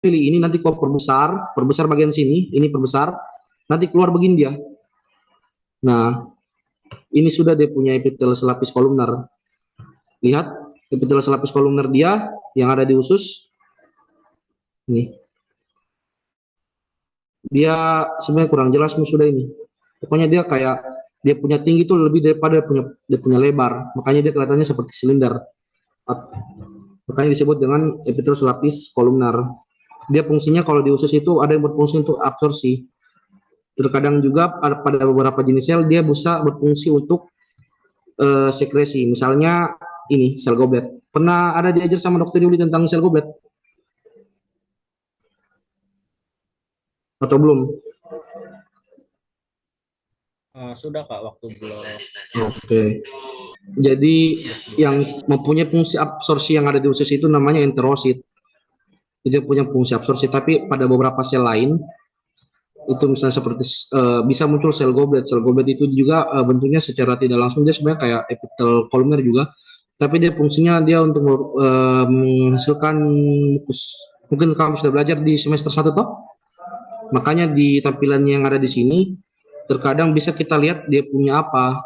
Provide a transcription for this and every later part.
pilih ini, nanti kau perbesar bagian sini, ini perbesar, nanti keluar begini dia. Nah, ini sudah dia punya epitel selapis kolumner. Lihat, epitel selapis kolumner dia yang ada di usus. Nih. Dia sebenarnya kurang jelas sudah ini. Pokoknya dia kayak dia punya tinggi itu lebih daripada dia punya lebar. Makanya dia kelihatannya seperti silinder. Makanya disebut dengan epitel selapis kolumner. Dia fungsinya kalau di usus itu ada yang berfungsi untuk absorpsi. Terkadang juga pada beberapa jenis sel dia bisa berfungsi untuk sekresi. Misalnya ini sel goblet. Pernah ada diajar sama dokter Yuli tentang sel goblet? Atau belum? Sudah Kak, waktu belum. Oke. Jadi yang mempunyai fungsi absorpsi yang ada di usus itu namanya enterosit. Dia punya fungsi absorpsi, tapi pada beberapa sel lain itu misalnya seperti bisa muncul sel goblet. Sel goblet itu juga bentuknya secara tidak langsung dia sebenarnya kayak epitel kolumner juga, tapi dia fungsinya dia untuk menghasilkan mukus. Mungkin kamu sudah belajar di semester 1 toh? Makanya di tampilan yang ada di sini terkadang bisa kita lihat dia punya apa.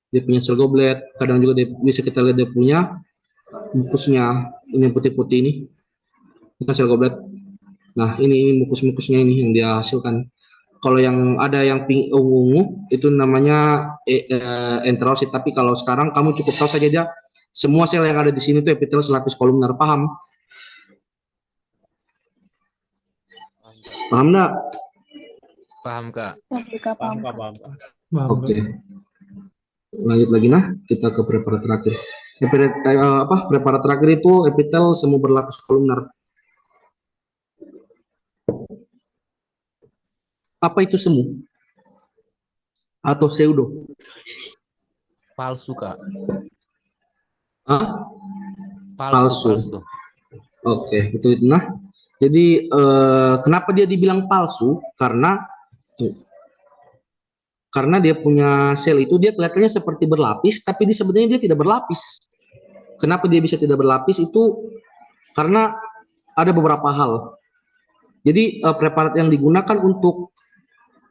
Dia punya sel goblet, kadang juga bisa kita lihat dia punya mukusnya. Ini yang putih-putih ini sel goblet. Nah, ini mukus-mukusnya ini yang dia hasilkan. Kalau yang ada yang pink ungu itu namanya enterosit. Tapi kalau sekarang kamu cukup tahu saja dia semua sel yang ada di sini itu epitel selapis kolumner. Paham? Paham nggak? Paham Kak. Paham. Oke. Lanjut lagi kita ke preparat terakhir. Preparat terakhir itu epitel semu berlapis kolumner. Apa itu semu? Atau pseudo? Palsu Kak. Hah? Palsu. Oke, itu nah. Jadi kenapa dia dibilang palsu? Karena dia punya sel itu dia kelihatannya seperti berlapis, tapi sebenarnya dia tidak berlapis. Kenapa dia bisa tidak berlapis itu karena ada beberapa hal. Jadi preparat yang digunakan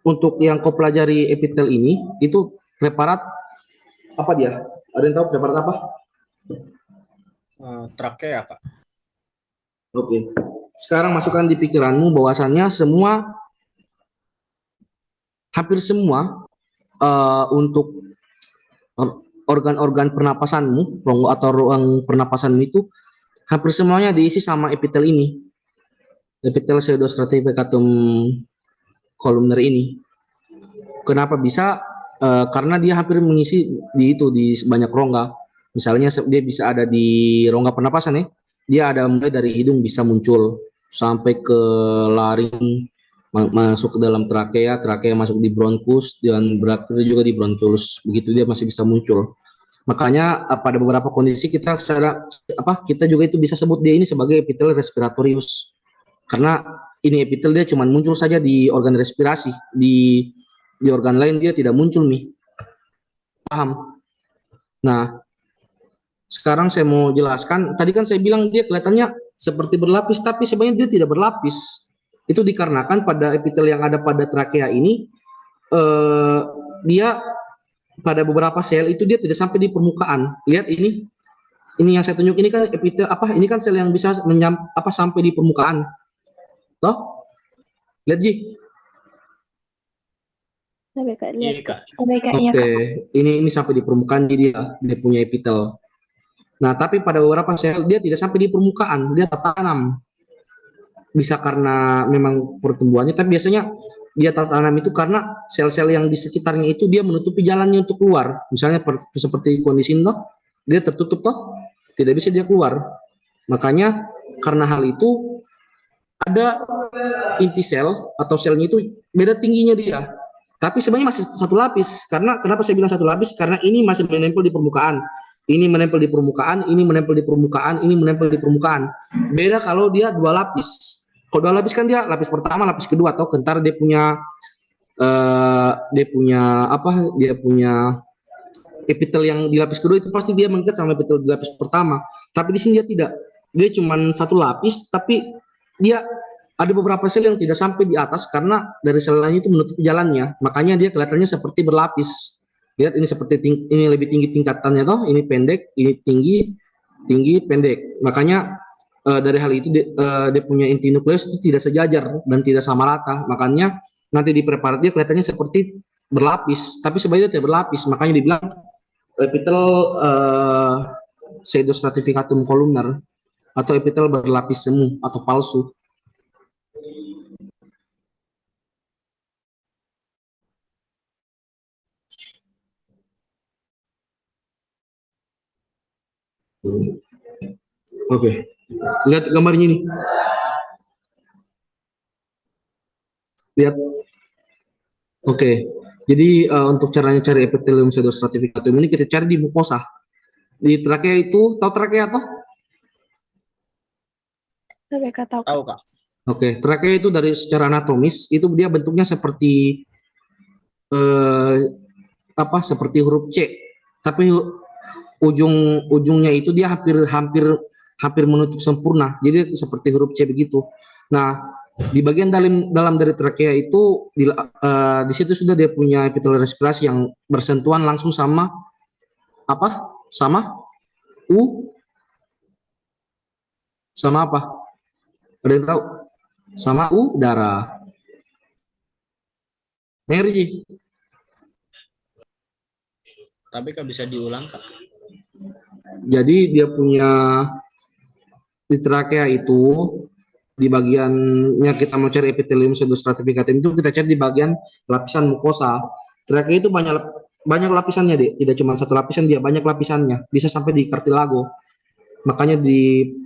untuk yang kau pelajari epitel ini itu preparat apa dia? Ada yang tahu preparat apa? Trakea Kak. Oke. Sekarang masukkan di pikiranmu bahwasannya hampir semua untuk organ-organ pernapasanmu atau ruang pernapasanmu itu hampir semuanya diisi sama epitel ini, epitel pseudostratificatum kolumner ini. Kenapa bisa? Karena dia hampir mengisi di banyak rongga. Misalnya dia bisa ada di rongga pernapasan ya. Dia ada mulai dari hidung bisa muncul sampai ke laring, masuk ke dalam trakea masuk di bronkus, dan berakhir juga di bronchus. Begitu dia masih bisa muncul. Makanya pada beberapa kondisi kita juga itu bisa sebut dia ini sebagai epitel respiratorius. Karena ini epitel dia cuma muncul saja di organ respirasi, di organ lain dia tidak muncul nih. Paham? Nah, sekarang saya mau jelaskan, tadi kan saya bilang dia kelihatannya seperti berlapis, tapi sebenarnya dia tidak berlapis. Itu dikarenakan pada epitel yang ada pada trakea ini, dia pada beberapa sel itu dia tidak sampai di permukaan. Lihat ini yang saya tunjuk ini kan epitel ini kan sel yang bisa sampai di permukaan. Toh? Lihat Ji. Oke, ini sampai di permukaan dia punya epitel. Nah, tapi pada beberapa sel dia tidak sampai di permukaan, dia tertanam. Bisa karena memang pertumbuhannya, tapi biasanya dia tertanam itu karena sel-sel yang di sekitarnya itu dia menutupi jalannya untuk keluar. Misalnya seperti kondisi ini, dia tertutup tidak bisa dia keluar. Makanya karena hal itu ada inti sel atau selnya itu beda tingginya dia. Tapi sebenarnya masih satu lapis. Karena kenapa saya bilang satu lapis? Karena ini masih menempel di permukaan. Ini menempel di permukaan, ini menempel di permukaan, ini menempel di permukaan. Beda kalau dia dua lapis. Kalau dua lapis kan dia lapis pertama, lapis kedua, atau kentar dia punya epitel yang di lapis kedua itu pasti dia mengikat sama epitel di lapis pertama. Tapi di sini dia tidak. Dia cuma satu lapis, tapi dia ada beberapa sel yang tidak sampai di atas karena dari sel lain itu menutup jalannya. Makanya dia kelihatannya seperti berlapis. Lihat ini seperti ini lebih tinggi tingkatannya toh, ini pendek, ini tinggi, tinggi, pendek. Makanya dari hal itu dia punya inti nukleus itu tidak sejajar dan tidak sama rata. Makanya nanti di preparat dia kelihatannya seperti berlapis, tapi sebenarnya tidak berlapis. Makanya dibilang epitel pseudostratificatum columnar atau epitel berlapis semu atau palsu. Oke, lihat gambarnya ini. Lihat. Oke, jadi untuk caranya cari epithelium pseudostratificatum ini kita cari di mukosa. Di trakea itu, tahu trakea toh? Tahu Kak. Oke, trakea itu dari secara anatomis itu dia bentuknya seperti seperti huruf C, tapi ujungnya itu dia hampir menutup sempurna. Jadi seperti huruf C begitu. Nah, di bagian dalam dari trakea itu di situ sudah dia punya epitel respirasi yang bersentuhan langsung sama apa? Sama sama apa? Ada yang tahu? Sama udara. Energi. Tapi Kak bisa diulang Kak. Jadi dia punya di trakea itu di bagiannya kita mau cari epithelium pseudostratificatum itu kita cari di bagian lapisan mukosa. Trakea itu banyak lapisannya deh, tidak cuma satu lapisan, dia banyak lapisannya, bisa sampai di cartilago. Makanya di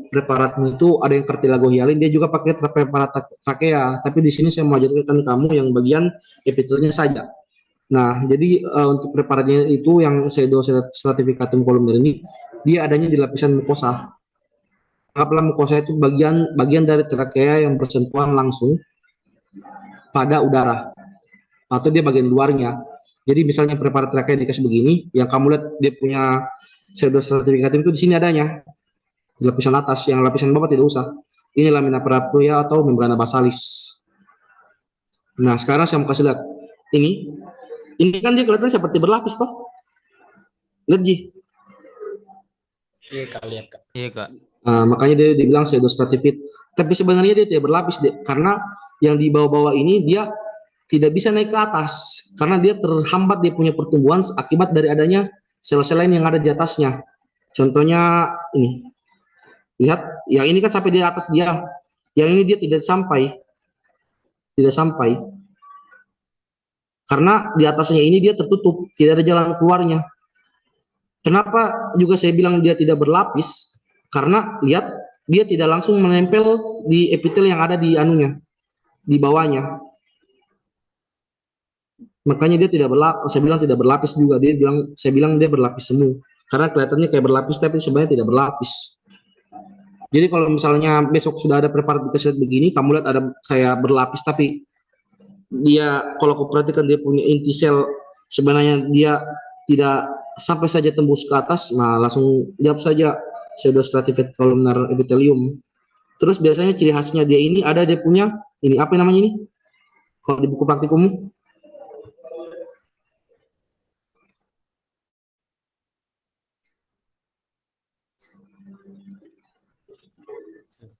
preparatmu itu ada yang cartilago hyalin, dia juga pakai preparat trakea, tapi di sini saya mau ajarkan kamu yang bagian epitelnya saja. Nah, jadi untuk preparatnya itu yang pseudostratificatum columnar ini dia adanya di lapisan mukosa. Anggaplah mukosa itu bagian dari trakea yang bersentuhan langsung pada udara atau dia bagian luarnya. Jadi misalnya preparat trakea dikasih begini, yang kamu lihat dia punya pseudostratificatum itu di sini adanya di lapisan atas, yang lapisan bawah tidak usah. Ini lamina propria atau membrana basalis. Nah, sekarang saya mau kasih lihat ini kan dia kelihatan seperti berlapis toh. Lihat Ji. Iya Kak, lihat Kak. Iya Kak. Makanya dia dibilang pseudostratifid. Tapi sebenarnya dia tidak berlapis deh, karena yang di bawah-bawah ini dia tidak bisa naik ke atas karena dia terhambat dia punya pertumbuhan akibat dari adanya sel-sel lain yang ada di atasnya. Contohnya ini. Lihat, yang ini kan sampai di atas dia. Yang ini dia tidak sampai. Tidak sampai. Karena di atasnya ini dia tertutup, tidak ada jalan keluarnya. Kenapa juga saya bilang dia tidak berlapis? Karena lihat, dia tidak langsung menempel di epitel yang ada di anunya, di bawahnya. Makanya dia tidak berlapis, saya bilang tidak berlapis juga. Saya bilang dia berlapis semu. Karena kelihatannya kayak berlapis, tapi sebenarnya tidak berlapis. Jadi kalau misalnya besok sudah ada preparat dikasih begini, kamu lihat ada kayak berlapis, tapi dia kalau kau perhatikan dia punya inti sel sebenarnya dia tidak sampai saja tembus ke atas, nah langsung jawab saja pseudostratified columnar epithelium. Terus biasanya ciri khasnya dia ini ada dia punya ini apa namanya ini? Kalau di buku praktikummu?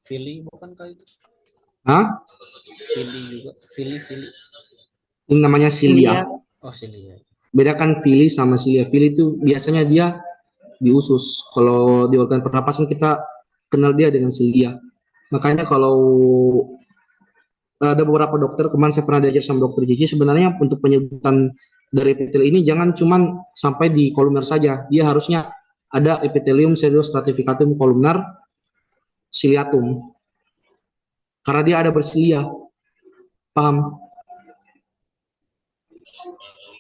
Fili bukan Kak itu? Hah? Fili juga, Fili. Ini namanya cilia. Oh, cilia. Bedakan fili sama cilia. Fili itu biasanya dia di usus. Kalau di organ pernapasan kita kenal dia dengan cilia. Makanya kalau ada beberapa dokter, kemarin saya pernah diajar sama dokter Cici, sebenarnya untuk penyebutan dari epitel ini jangan cuman sampai di kolumnar saja. Dia harusnya ada epithelium pseudostratificatum columnar ciliatum. Karena dia ada bersilia. Paham?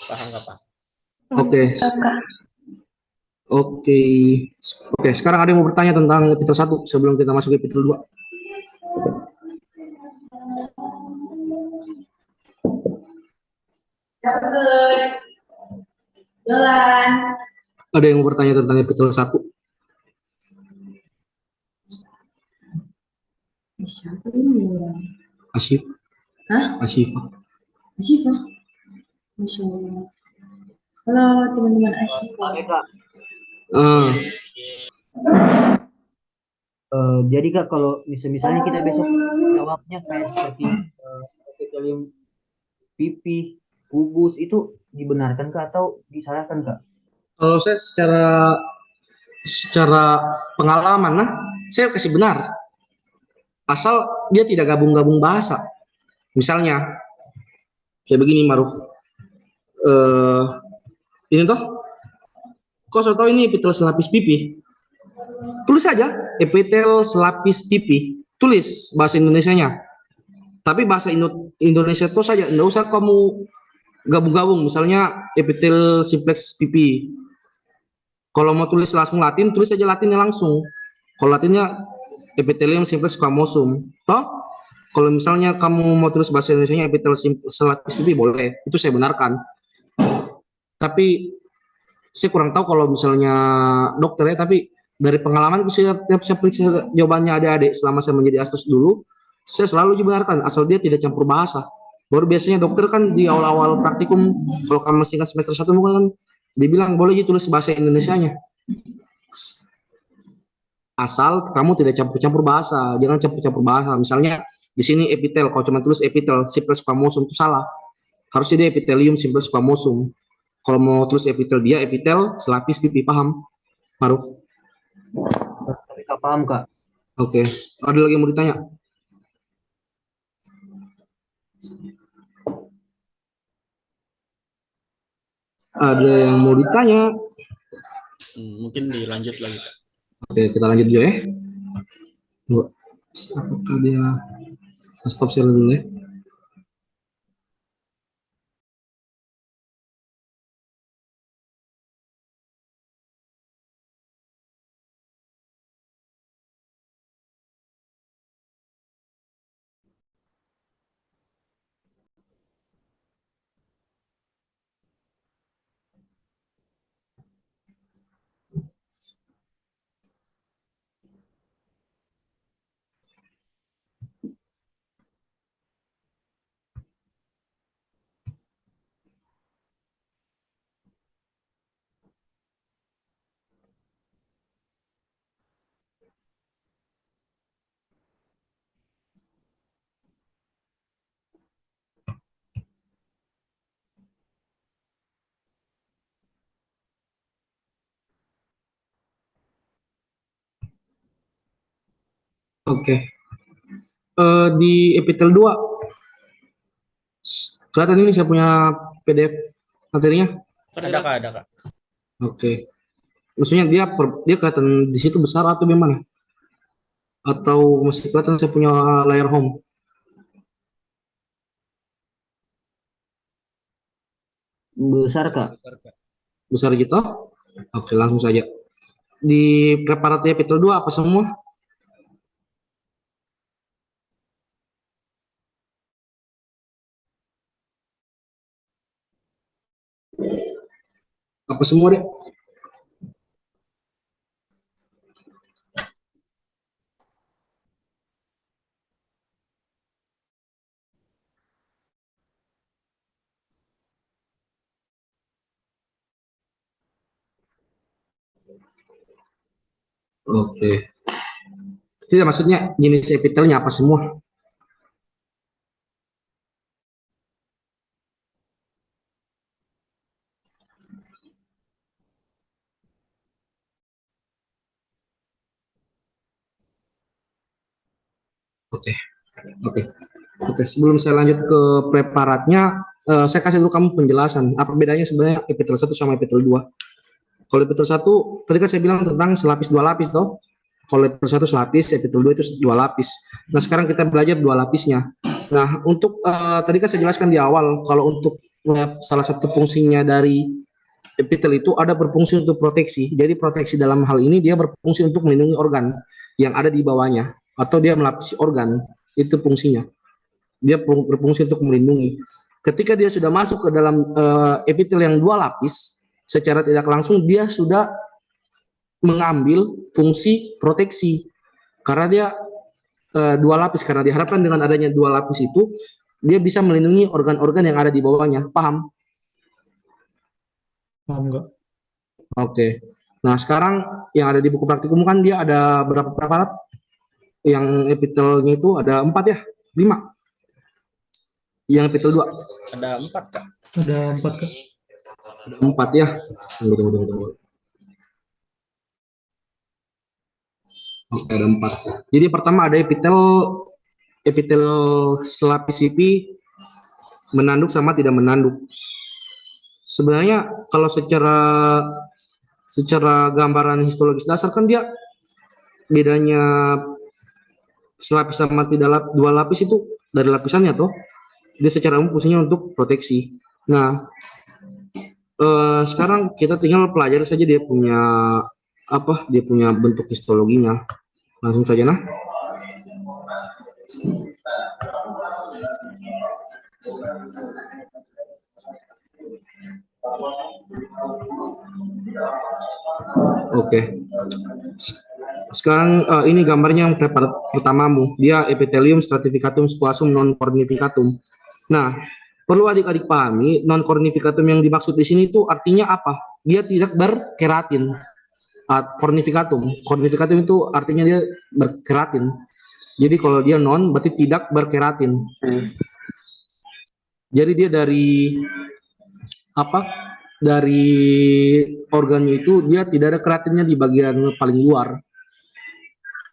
Paham nggak Pak? Oke. Oke, sekarang ada yang mau bertanya tentang epitel 1 sebelum kita masuk ke epitel 2. Ada yang mau bertanya tentang epitel 1? Siapa ini orang? Asyif, Hah? Asyifa. Asyifa? Masya Allah. Halo teman-teman Asyifa. Ah, Jadi Kak, kalau misalnya kita besok jawabnya kayak seperti epitelium pipi, kubus itu dibenarkan Kak atau disalahkan Kak? kalau saya secara pengalaman, nah, saya kasih benar. Asal dia tidak gabung-gabung bahasa. Misalnya, kayak begini, Maruf. Ini toh, kok saya tahu ini epitel selapis pipi. Tulis saja, epitel selapis pipi. Tulis bahasa Indonesianya. Tapi bahasa Indonesia itu saja, nggak usah kamu gabung-gabung. Misalnya epitel simplex pipi. Kalau mau tulis langsung Latin, tulis saja Latinnya langsung. Kalau Latinnya epithelium simplex squamosum. Toh, kalau misalnya kamu mau tulis bahasa Indonesianya epitel selapis pipi boleh, itu saya benarkan. Tapi saya kurang tahu kalau misalnya dokter ya, tapi dari pengalaman saya periksa jawabannya adik-adik selama saya menjadi astos dulu, saya selalu dibenarkan asal dia tidak campur bahasa. Baru biasanya dokter kan di awal-awal praktikum, kalau kamu masih kan semester 1 mungkin kan dibilang boleh tulis bahasa Indonesianya. Asal kamu tidak campur-campur bahasa, jangan campur-campur bahasa. Misalnya di sini epitel, kalau cuma tulis epitel simplex squamosum itu salah. Harusnya dia epithelium simplex squamosum. Kalau mau tulis epitel dia epitel selapis pipi, paham? Maruf. Tapi Kak paham Kak. Oke. Ada lagi yang mau ditanya? Ada yang mau ditanya? Mungkin dilanjut lagi, Kak. Oke, kita lanjut dulu ya. Apakah dia stop share dulu ya? Oke. Di epitel 2 kelihatan ini saya punya PDF materinya. Ada, Kak, ada, Kak. Oke. Maksudnya dia kelihatan di situ besar atau gimana? Atau masih kelihatan saya punya layar home? Besar Kak. Besar gitu? Oke, langsung saja. Di preparatnya epitel 2 apa semua? Apa semua deh? Oke. Tidak, maksudnya jenis epitelnya apa semua? Oke. Oke. Oke, sebelum saya lanjut ke preparatnya, saya kasih dulu kamu penjelasan. Apa bedanya sebenarnya epitel 1 sama epitel 2? Kalau epitel 1, tadi kan saya bilang tentang selapis 2 lapis, toh. Kalau epitel 1 selapis, epitel 2 itu 2 lapis. Nah, sekarang kita belajar 2 lapisnya. Nah, untuk tadi kan saya jelaskan di awal, kalau untuk salah satu fungsinya dari epitel itu ada berfungsi untuk proteksi. Jadi proteksi dalam hal ini dia berfungsi untuk melindungi organ yang ada di bawahnya, atau dia melapisi organ, itu fungsinya. Dia berfungsi untuk melindungi. Ketika dia sudah masuk ke dalam epitel yang 2 lapis, secara tidak langsung dia sudah mengambil fungsi proteksi, karena dia dua lapis, karena diharapkan dengan adanya dua lapis itu dia bisa melindungi organ-organ yang ada di bawahnya. Paham? Paham nggak? Oke. Nah, sekarang yang ada di buku praktikum kan dia ada berapa preparat? Yang epitelnya itu ada 4 ya? 5. Yang epitel 2. Ada 4 Kak. Ada 4 Kak. Ada 4 ya. Tunggu. Oke, ada 4. Jadi pertama ada epitel selapis pipi menanduk sama tidak menanduk. Sebenarnya kalau secara gambaran histologis dasar kan dia bedanya selapis sama dua lapis itu dari lapisannya tuh. Dia secara umum fungsinya untuk proteksi. Nah, sekarang kita tinggal pelajari saja dia punya bentuk histologinya. Langsung saja nah. Oke. Sekarang ini gambarnya yang preparat pertamamu. Dia epithelium stratificatum squamosum non cornificatum. Nah, perlu adik-adik pahami non cornificatum yang dimaksud di sini itu artinya apa? Dia tidak berkeratin. Cornificatum itu artinya dia berkeratin. Jadi kalau dia non berarti tidak berkeratin. Jadi dia dari organnya itu dia tidak ada keratinnya di bagian paling luar.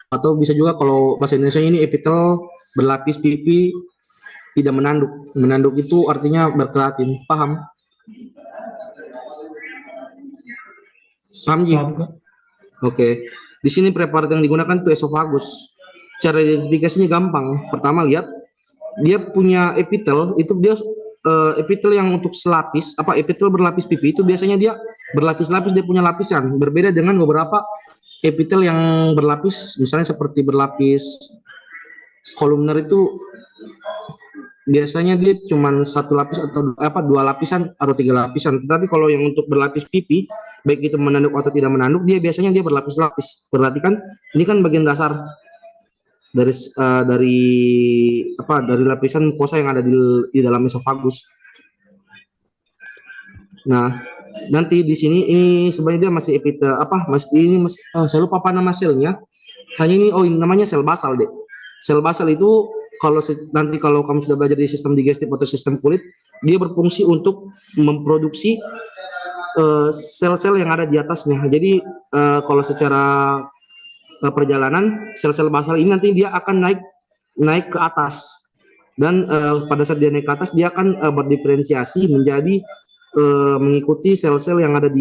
Atau bisa juga kalau bahasa Indonesia ini epitel berlapis pipi tidak menanduk. Menanduk itu artinya berkeratin. Paham? Paham Ji? Paham Kak. Oke. Di sini preparat yang digunakan itu esofagus. Cara identifikasinya gampang. Pertama lihat dia punya epitel, itu dia epitel yang untuk selapis, epitel berlapis pipi itu biasanya dia berlapis-lapis, dia punya lapisan. Berbeda dengan beberapa epitel yang berlapis, misalnya seperti berlapis kolumner itu biasanya dia cuma satu lapis atau dua lapisan atau 3 lapisan. Tetapi kalau yang untuk berlapis pipi, baik itu menanduk atau tidak menanduk, dia biasanya dia berlapis-lapis. Berarti kan ini kan bagian dasar dari lapisan mukosa yang ada di dalam esofagus. Nah, nanti di sini ini sebenarnya dia masih epitel saya lupa apa nama selnya. Hanya ini namanya sel basal deh. Sel basal itu nanti kalau kamu sudah belajar di sistem digestif atau sistem kulit, dia berfungsi untuk memproduksi sel-sel yang ada di atasnya. Jadi kalau secara perjalanan sel-sel basal ini nanti dia akan naik ke atas, dan pada saat dia naik ke atas dia akan berdiferensiasi menjadi mengikuti sel-sel yang ada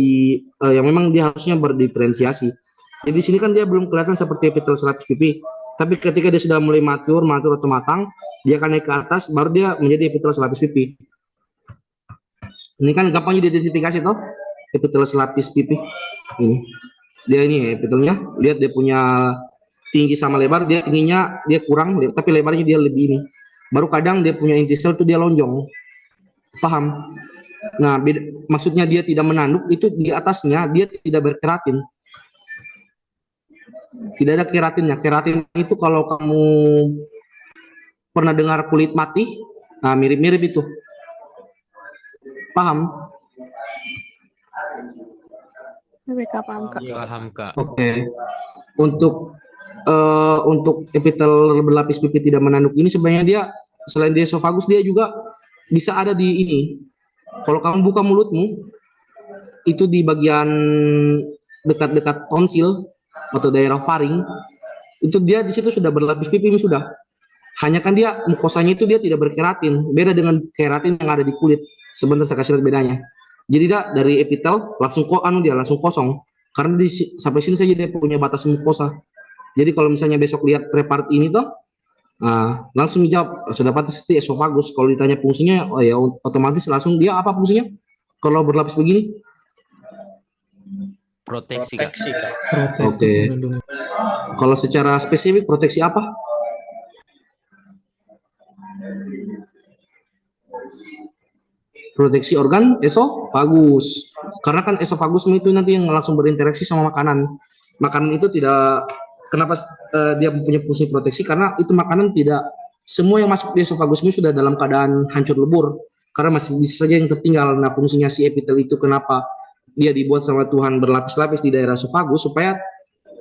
yang memang dia harusnya berdiferensiasi. Jadi di sini kan dia belum kelihatan seperti epitel selapis pipi, tapi ketika dia sudah mulai matur atau matang, dia akan naik ke atas, baru dia menjadi epitel selapis pipi. Ini kan gampang diidentifikasi toh, epitel selapis pipi ini. Dia ini epitelnya, lihat dia punya tinggi sama lebar, dia tingginya dia kurang, tapi lebarnya dia lebih ini. Baru kadang dia punya inti sel itu dia lonjong. Paham? Nah, maksudnya dia tidak menanduk itu di atasnya dia tidak berkeratin. Tidak ada keratinnya. Keratin itu kalau kamu pernah dengar kulit mati, nah mirip-mirip itu. Paham? Paham Kak. Paham Kak. Oke. Untuk epitel berlapis pipi tidak menanduk ini sebenarnya dia selain di esofagus dia juga bisa ada di ini. Kalau kamu buka mulutmu itu di bagian dekat-dekat tonsil atau daerah faring, itu dia di situ sudah berlapis pipi sudah. Hanya kan dia mukosanya itu dia tidak berkeratin, beda dengan keratin yang ada di kulit. Sebentar saya kasih lihat bedanya. Jadi dia dari epitel langsung langsung kosong, karena sampai sini saja dia punya batas mukosa. Jadi kalau misalnya besok lihat preparat ini toh, langsung dijawab sudah pasti esofagus. Kalau ditanya fungsinya, ya otomatis langsung dia apa fungsinya? Kalau berlapis begini? Proteksi Kak. Proteksi Kak. Proteksi Oke. melindungi. Kalau secara spesifik proteksi apa? Proteksi organ esofagus. Karena kan esofagus itu nanti yang langsung berinteraksi sama makanan. Makanan itu tidak kenapa dia mempunyai fungsi proteksi? Karena itu makanan tidak semua yang masuk di esofagusmu sudah dalam keadaan hancur lebur, karena masih bisa saja yang tertinggal. Nah, fungsinya si epitel itu kenapa dia dibuat sama Tuhan berlapis-lapis di daerah esofagus supaya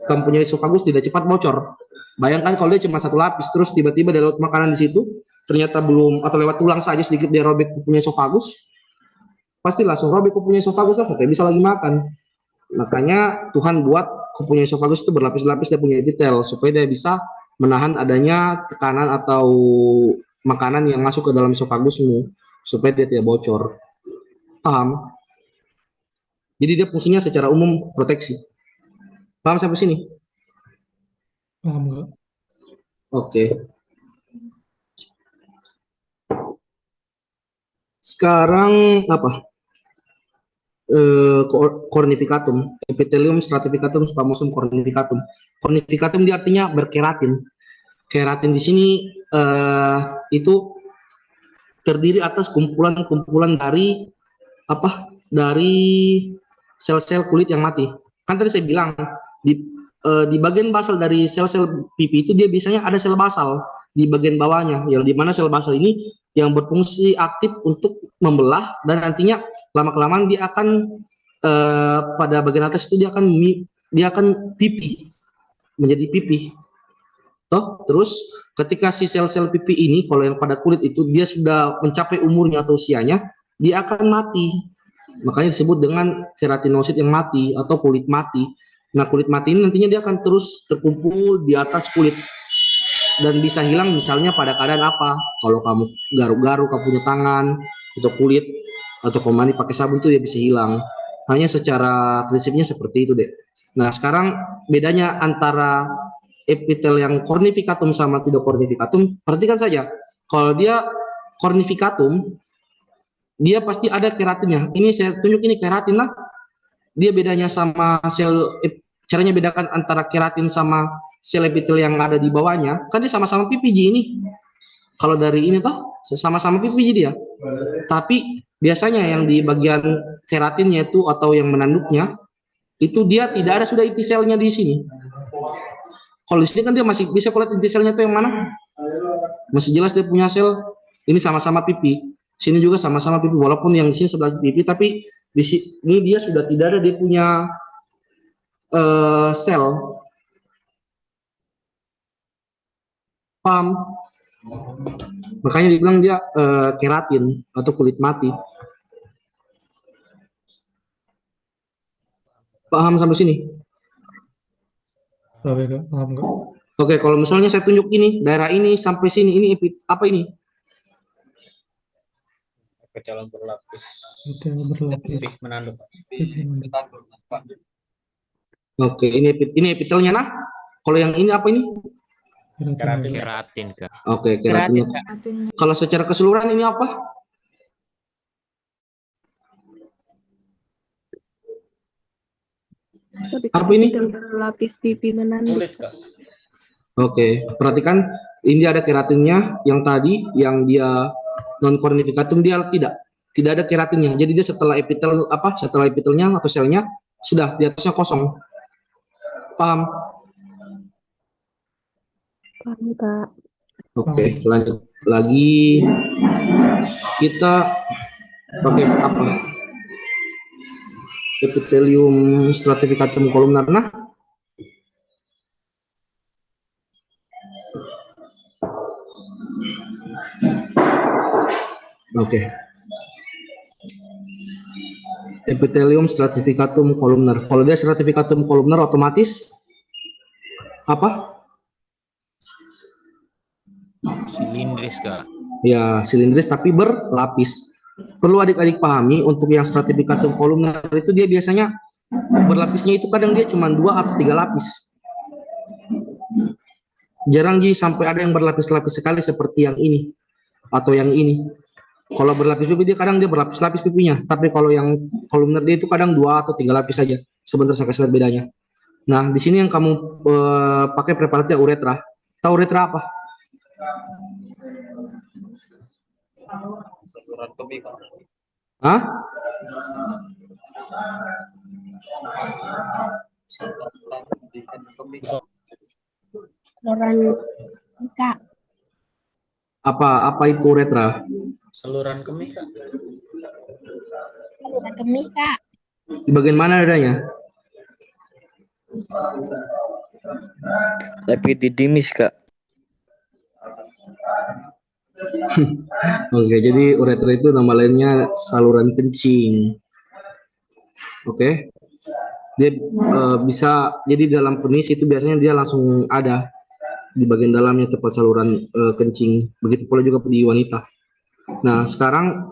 kamu punya esofagus tidak cepat bocor. Bayangkan kalau dia cuma satu lapis, terus tiba-tiba dia lewat makanan di situ, ternyata belum, atau lewat tulang saja sedikit dia robek punya esofagus, pasti langsung robek punya esofagus lah, tidak bisa lagi makan. Makanya Tuhan buat punya esofagus itu berlapis-lapis, dia punya epitel supaya dia bisa menahan adanya tekanan atau makanan yang masuk ke dalam esofagusmu supaya dia tidak bocor. Paham? Jadi dia fungsinya secara umum proteksi. Paham sampai sini? Paham nggak? Oke. Sekarang apa? Cornificatum, Epithelium stratificatum squamosum cornificatum. Cornificatum dia artinya berkeratin. Keratin di sini itu terdiri atas kumpulan-kumpulan dari apa? Dari sel-sel kulit yang mati. Kan tadi saya bilang di bagian basal dari sel-sel pipi itu dia biasanya ada sel basal di bagian bawahnya, yang dimana sel basal ini yang berfungsi aktif untuk membelah, dan nantinya lama-kelamaan dia akan pada bagian atas itu dia akan pipi, menjadi pipi. Toh, terus ketika si sel-sel pipi ini, kalau yang pada kulit itu dia sudah mencapai umurnya atau usianya, dia akan mati. Makanya disebut dengan keratinosit yang mati atau kulit mati. Nah, kulit mati ini nantinya dia akan terus terkumpul di atas kulit dan bisa hilang misalnya pada keadaan apa? Kalau kamu garuk-garuk kamu punya tangan atau kulit atau kamu mandi pakai sabun itu dia bisa hilang. Hanya secara prinsipnya seperti itu deh. Nah, sekarang bedanya antara epitel yang cornificatum sama tidak cornificatum, perhatikan saja. Kalau dia cornificatum, dia pasti ada keratinnya. Ini saya tunjuk ini keratin lah. Dia bedanya sama sel, caranya bedakan antara keratin sama sel epitel yang ada di bawahnya, kan dia sama-sama PPG ini. Kalau dari ini toh sama-sama PPG dia. Tapi biasanya yang di bagian keratinnya itu atau yang menanduknya itu dia tidak ada sudah inti selnya di sini. Kalau di sini kan dia masih bisa kulihat inti selnya itu yang mana? Masih jelas dia punya sel. Ini sama-sama pipi. Sini juga sama-sama pipi, walaupun yang di sini sebelah pipi, tapi di sini dia sudah tidak ada dia punya sel. Paham? Makanya dibilang dia keratin atau kulit mati. Paham sampai sini? Paham nggak? Oke, kalau misalnya saya tunjuk ini, daerah ini sampai sini, ini apa ini? Calon berlapis. Epitel berlapis. Pik menanduk. Oke, ini epitelnya nah. Kalau yang ini apa ini? Keratin. Keratin, Kak. Oke, keratinnya. Kalau secara keseluruhan ini apa? Apa ini? Berlapis pipi menanduk. Kulit, Kak. Oke, perhatikan ini ada keratinnya yang tadi yang dia non cornificatum dia tidak ada keratinnya. Jadi dia setelah epitelnya atau selnya sudah di atasnya kosong. Paham? Paham, Kak. Oke, lanjut lagi kita pakai apa? Epithelium stratificatum columnar. Nah, oke. Epithelium stratificatum columnar. Kalau dia stratificatum columnar otomatis apa? Silindris, Kak. Ya, silindris tapi berlapis. Perlu adik-adik pahami untuk yang stratificatum columnar itu dia biasanya berlapisnya itu kadang dia cuma 2 atau 3 lapis. Jarang sampai ada yang berlapis-lapis sekali seperti yang ini atau yang ini. Kalau berlapis pipi dia kadang dia berlapis-lapis pipinya, tapi kalau yang kolumner dia itu kadang 2 atau 3 lapis saja. Sebentar saya kasih lihat bedanya. Nah, di sini yang kamu pakai preparatnya uretra. Tahu uretra apa? Hah? Apa itu uretra? Saluran kemih, Kak. Saluran kemih, Kak. Di bagian mana adanya? Epididymis, Kak. Oke, jadi uretra itu nama lainnya saluran kencing. Oke. Dia bisa jadi dalam penis itu biasanya dia langsung ada di bagian dalamnya tempat saluran kencing. Begitu pula juga di wanita. Nah, sekarang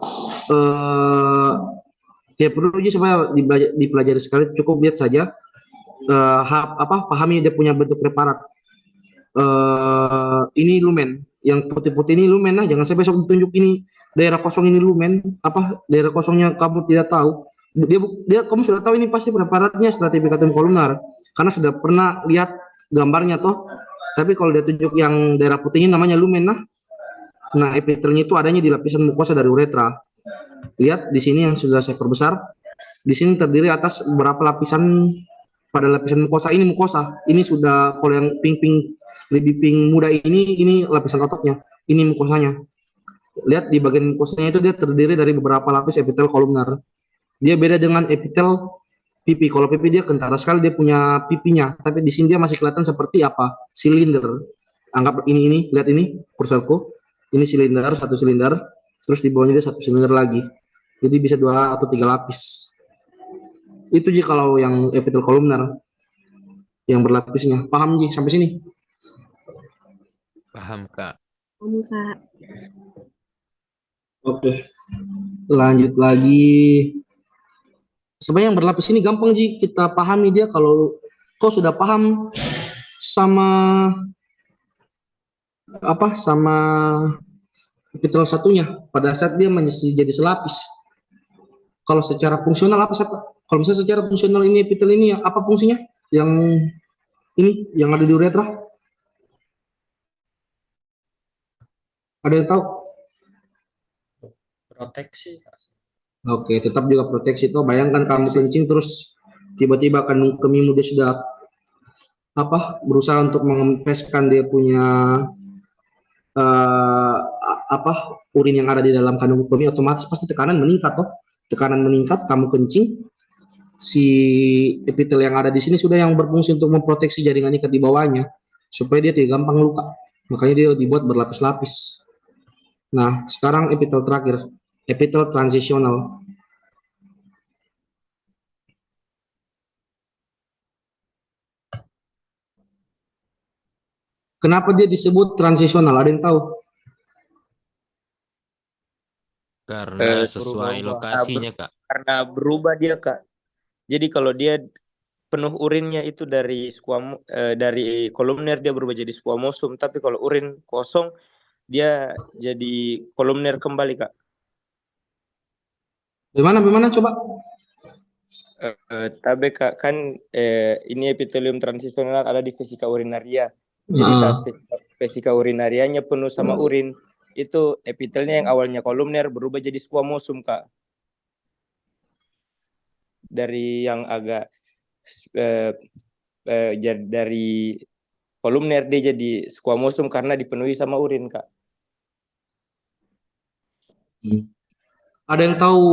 tidak perlu aja supaya dipelajari sekali, cukup lihat saja pahami dia punya bentuk preparat. Ini lumen, yang putih-putih ini lumen lah, jangan saya besok ditunjuk ini daerah kosong ini lumen, daerah kosongnya kamu tidak tahu. Dia kamu sudah tahu ini pasti preparatnya stratificatum columnar karena sudah pernah lihat gambarnya toh. Tapi kalau dia tunjuk yang daerah putihnya namanya lumen lah. Nah, epitelnya itu adanya di lapisan mukosa dari uretra. Lihat di sini yang sudah saya perbesar. Di sini terdiri atas beberapa lapisan. Pada lapisan mukosa ini sudah, kalau yang pink lebih pink muda ini lapisan ototnya, ini mukosanya. Lihat di bagian mukosanya itu dia terdiri dari beberapa lapis epitel kolumnar. Dia beda dengan epitel pipi. Kalau pipi dia kentara sekali, dia punya pipinya, tapi di sini dia masih kelihatan seperti apa? Silinder. Anggap ini, lihat ini kursorku. Ini silinder, satu silinder, terus di bawahnya dia satu silinder lagi. Jadi bisa 2 atau 3 lapis. Itu Ji kalau yang epitel kolumnar yang berlapisnya. Paham Ji sampai sini? Paham, Kak. Kamu, Kak. Oke. Lanjut lagi. Sebenarnya yang berlapis ini gampang Ji, kita pahami dia kalau kau sudah paham sama epitel satunya pada saat dia jadi selapis. Kalau secara fungsional kalau misalnya secara fungsional ini epitel ini apa fungsinya? Yang ini yang ada di uretra? Ada yang tahu? Proteksi, Kak. Oke, tetap juga proteksi itu. Bayangkan kamu kencing terus tiba-tiba kandung kemihmu dia sudah berusaha untuk mengempeskan dia punya urin yang ada di dalam kandung kemih, otomatis pasti tekanan meningkat toh. Tekanan meningkat, kamu kencing, si epitel yang ada di sini sudah yang berfungsi untuk memproteksi jaringan ikat di bawahnya supaya dia tidak gampang luka. Makanya dia dibuat berlapis-lapis. Nah, sekarang epitel terakhir, epitel transisional. Kenapa dia disebut transisional? Ada yang tahu? Karena sesuai lokasinya, Kak. Karena berubah dia, Kak. Jadi kalau dia penuh urinnya itu dari dari kolumner dia berubah jadi squamosum, tapi kalau urin kosong dia jadi kolumner kembali, Kak. Bagaimana coba? Tapi Kak, kan ini epitelium transisional ada di vesika urinaria. Jadi saat vesika urinarianya penuh sama urin, itu epitelnya yang awalnya kolumner berubah jadi squamosum, Kak. Dari yang agak dari kolumner dia jadi squamosum karena dipenuhi sama urin, Kak. Ada yang tahu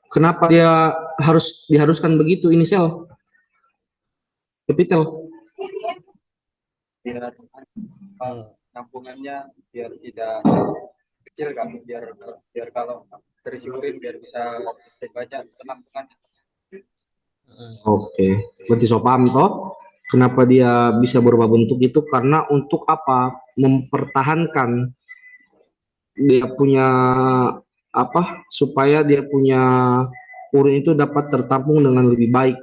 kenapa dia diharuskan begitu ini sel epitel? Biar tampungannya biar tidak kecil kan, biar kalau terisi urin biar bisa banyak penampungan. Oke, berarti so paham toh kenapa dia bisa berubah bentuk itu, karena untuk apa? Mempertahankan dia punya supaya dia punya urin itu dapat tertampung dengan lebih baik.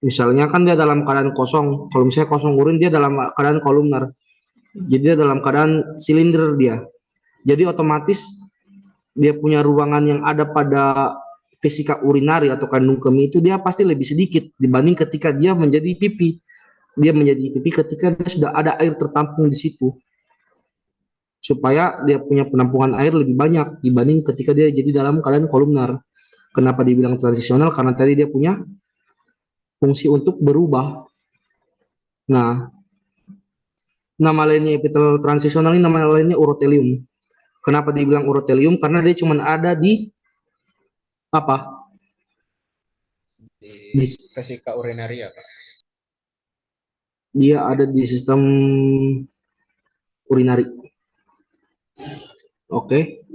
Misalnya kan dia dalam keadaan kosong, kalau misalnya kosong urin dia dalam keadaan kolumnar, jadi dia dalam keadaan silinder dia. Jadi otomatis dia punya ruangan yang ada pada vesika urinari atau kandung kemih itu dia pasti lebih sedikit dibanding ketika dia menjadi pipi. Dia menjadi pipi ketika dia sudah ada air tertampung di situ. Supaya dia punya penampungan air lebih banyak dibanding ketika dia jadi dalam keadaan kolumnar. Kenapa dibilang transisional? Karena tadi dia punya fungsi untuk berubah. Nah, nama lainnya epitel transisional ini nama lainnya urotelium. Kenapa dibilang urotelium? Karena dia cuma ada di apa? Di Di, vesika urinaria, Kak. dia ada di sistem urinari. Oke.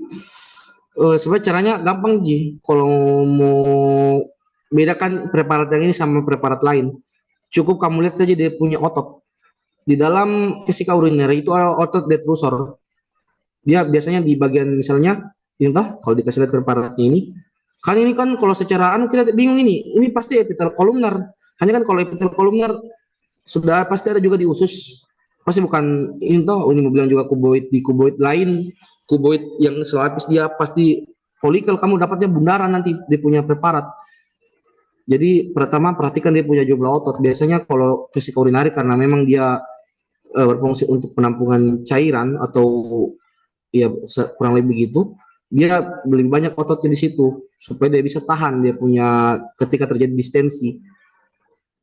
Sebenarnya caranya gampang Ji. Kalau mau bedakan preparat yang ini sama preparat lain, cukup kamu lihat saja dia punya otot. Di dalam vesika urinary itu ada otot detrusor. Dia biasanya di bagian misalnya, ini toh kalau dikasih lihat preparatnya ini kan kalau secara kita bingung ini pasti epitel kolumnar. Hanya kan kalau epitel kolumnar sudah pasti ada juga di usus. Pasti bukan ini toh, ini mau bilang juga kuboid di kuboid lain, kuboid yang selapis dia pasti folikel, kamu dapatnya bundaran nanti dia punya preparat. Jadi pertama perhatikan dia punya jumlah otot. Biasanya kalau vesika urinari karena memang dia berfungsi untuk penampungan cairan atau ya kurang lebih begitu, dia lebih banyak ototnya di situ supaya dia bisa tahan dia punya ketika terjadi distensi.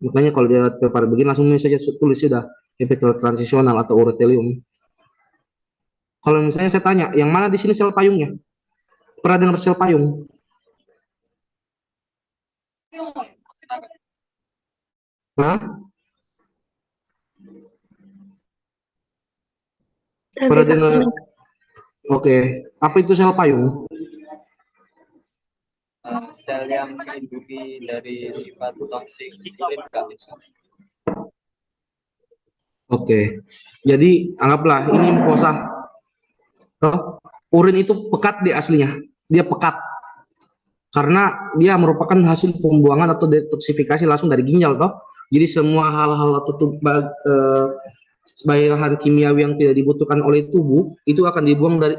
Makanya kalau dia preparat begini langsung saja tulis sudah epitel transisional atau urotelium. Kalau misalnya saya tanya, yang mana di sini sel payungnya? Pernah dengar sel payung? Hah? Pernah dengar? Oke, apa itu sel payung? Sel yang melindungi dari sifat toksik urin, Kak. Oke, jadi anggaplah ini mukosa. Urin itu pekat di aslinya, dia pekat karena dia merupakan hasil pembuangan atau detoksifikasi langsung dari ginjal toh. Jadi semua hal-hal atau bahan kimiawi yang tidak dibutuhkan oleh tubuh itu akan dibuang dari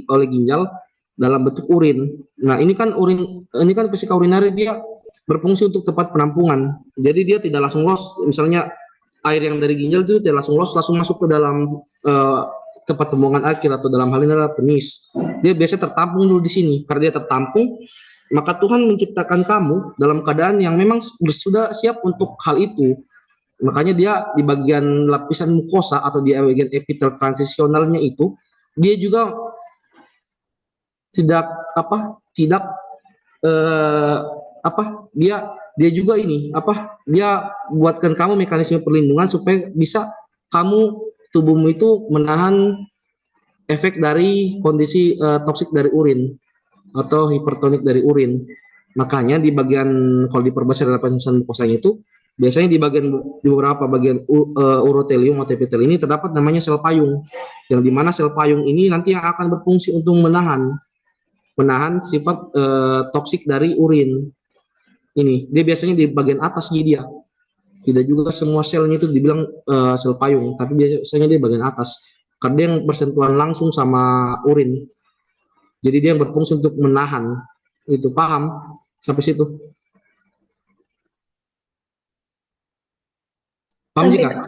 oleh ginjal dalam bentuk urin. Nah, ini kan vesika urinari dia berfungsi untuk tempat penampungan. Jadi dia tidak langsung loss, misalnya air yang dari ginjal itu tidak langsung loss langsung masuk ke dalam tempat pembuangan akhir atau dalam hal ini adalah penis. Dia biasa tertampung dulu di sini. Karena dia tertampung, maka Tuhan menciptakan kamu dalam keadaan yang memang sudah siap untuk hal itu. Makanya dia di bagian lapisan mukosa atau di bagian epitel transisionalnya itu dia juga tidak dia juga dia buatkan kamu mekanisme perlindungan supaya bisa tubuhmu itu menahan efek dari kondisi toksik dari urin atau hipertonik dari urin. Makanya di bagian kalau diperbesar lapisan mukosanya itu biasanya di beberapa bagian urotelium atau epitel ini terdapat namanya sel payung, yang dimana sel payung ini nanti yang akan berfungsi untuk menahan sifat toksik dari urin. Ini dia biasanya di bagian atasnya dia. Tidak juga semua selnya itu dibilang sel payung, tapi biasanya dia bagian atas. Karena dia yang bersentuhan langsung sama urin. Jadi dia yang berfungsi untuk menahan. Itu paham sampai situ? Paham jika?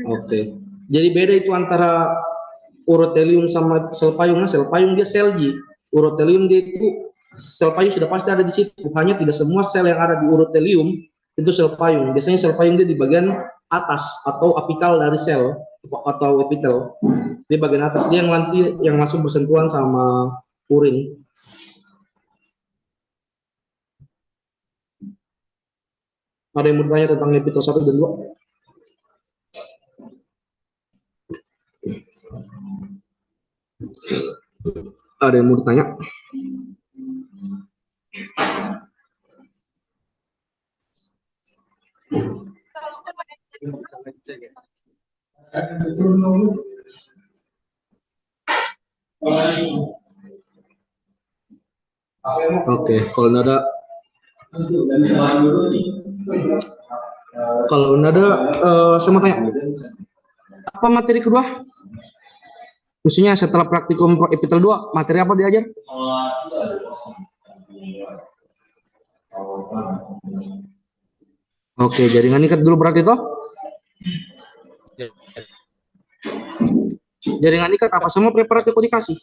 Oke. Jadi beda itu antara urotelium sama sel payung. Nah, sel payung dia selgi. Urotelium dia itu sel payung sudah pasti ada di situ. Hanya tidak semua sel yang ada di urotelium itu sel payung. Biasanya sel payung dia di bagian atas atau apikal dari sel atau epitel. Di bagian atas dia yang langsung bersentuhan sama urin. Ada yang mau bertanya tentang epitel 1 dan 2? Ada yang mau bertanya? Oke, kalau nggak ada saya mau tanya, apa materi kedua? Khususnya setelah praktikum epitel 2, materi apa diajar? Oke, jaringan ikat dulu berarti toh? Jaringan ikat apa semua preparat kok dikasih?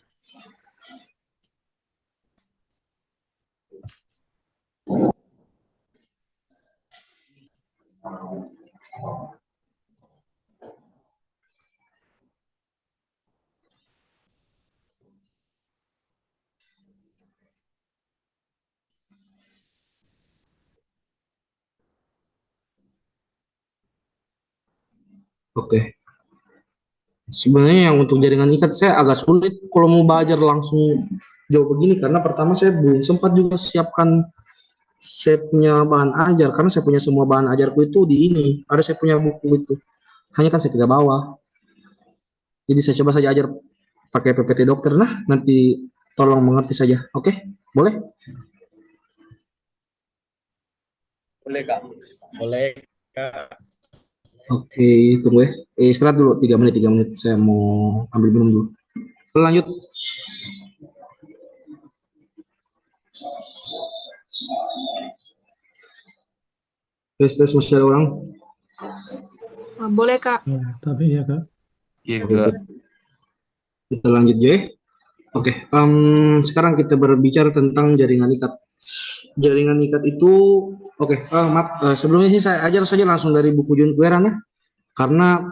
Oke. Sebenarnya yang untuk jaringan ikat saya agak sulit kalau mau belajar langsung jauh begini karena pertama saya belum sempat juga siapkan saya punya bahan ajar karena saya punya semua bahan ajarku itu di ini. Ada saya punya buku itu. Hanya kan saya tidak bawa. Jadi saya coba saja ajar pakai PPT dokter. Nah, nanti tolong mengerti saja. Oke? Boleh? Boleh Kak. Boleh Kak. Oke, tunggu ya. Istirahat dulu 3 menit, 3 menit. Saya mau ambil minum dulu. Lanjut. Tes masih ada orang? Boleh, Kak. Tapi ya Kak. Iya, Oke, Kak. kita lanjut ya. Oke, sekarang kita berbicara tentang jaringan ikat. Jaringan ikat itu, maaf, sebelumnya sih saya ajar saja langsung dari buku John Queran ya. Karena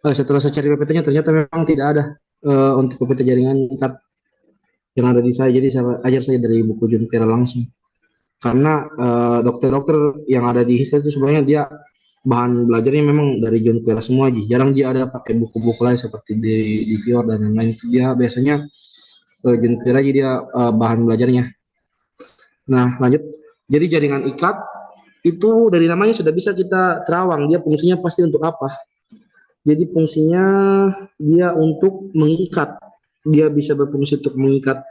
setelah saya cari PPT-nya ternyata memang tidak ada untuk PPT jaringan ikat yang ada di saya. Jadi saya ajar saja dari buku John Queran langsung. Karena dokter-dokter yang ada di history itu sebenarnya dia bahan belajarnya memang dari John Queran semua aja. Jarang dia ada pakai buku-buku lain seperti di Fior dan lain-lain. Dia biasanya John Queran aja dia bahan belajarnya. Nah, lanjut. Jadi jaringan ikat itu dari namanya sudah bisa kita terawang dia fungsinya pasti untuk apa. Jadi fungsinya dia untuk mengikat. Dia bisa berfungsi untuk mengikat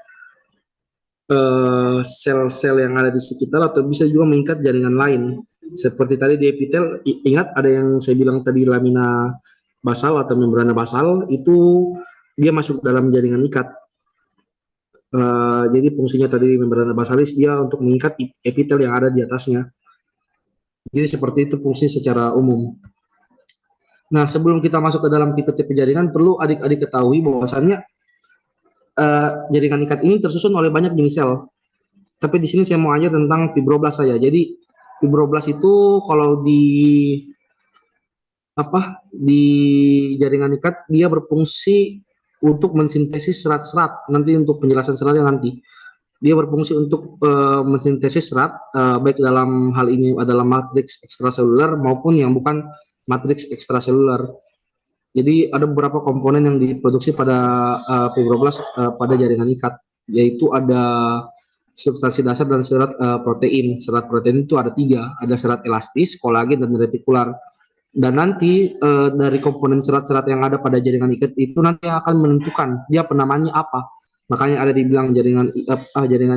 sel-sel yang ada di sekitar atau bisa juga mengikat jaringan lain. Seperti tadi di epitel, ingat ada yang saya bilang tadi lamina basal atau membrana basal itu dia masuk dalam jaringan ikat. Jadi fungsinya tadi membrana basalis dia untuk mengikat epitel yang ada di atasnya. Jadi seperti itu fungsi secara umum. Nah, sebelum kita masuk ke dalam tipe-tipe jaringan, perlu adik-adik ketahui bahwasannya jaringan ikat ini tersusun oleh banyak jenis sel. Tapi di sini saya mau ajar tentang fibroblast saja. Jadi fibroblast itu kalau di jaringan ikat dia berfungsi untuk mensintesis serat-serat. Nanti untuk penjelasan seratnya nanti. Dia berfungsi untuk mensintesis serat baik dalam hal ini adalah matriks ekstraseluler maupun yang bukan matriks ekstraseluler. Jadi ada beberapa komponen yang diproduksi pada fibroblast pada jaringan ikat, yaitu ada substansi dasar dan serat protein. Serat protein itu ada 3, ada serat elastis, kolagen, dan retikular. Dan nanti dari komponen serat-serat yang ada pada jaringan ikat itu nanti akan menentukan dia penamaannya apa. Makanya ada dibilang jaringan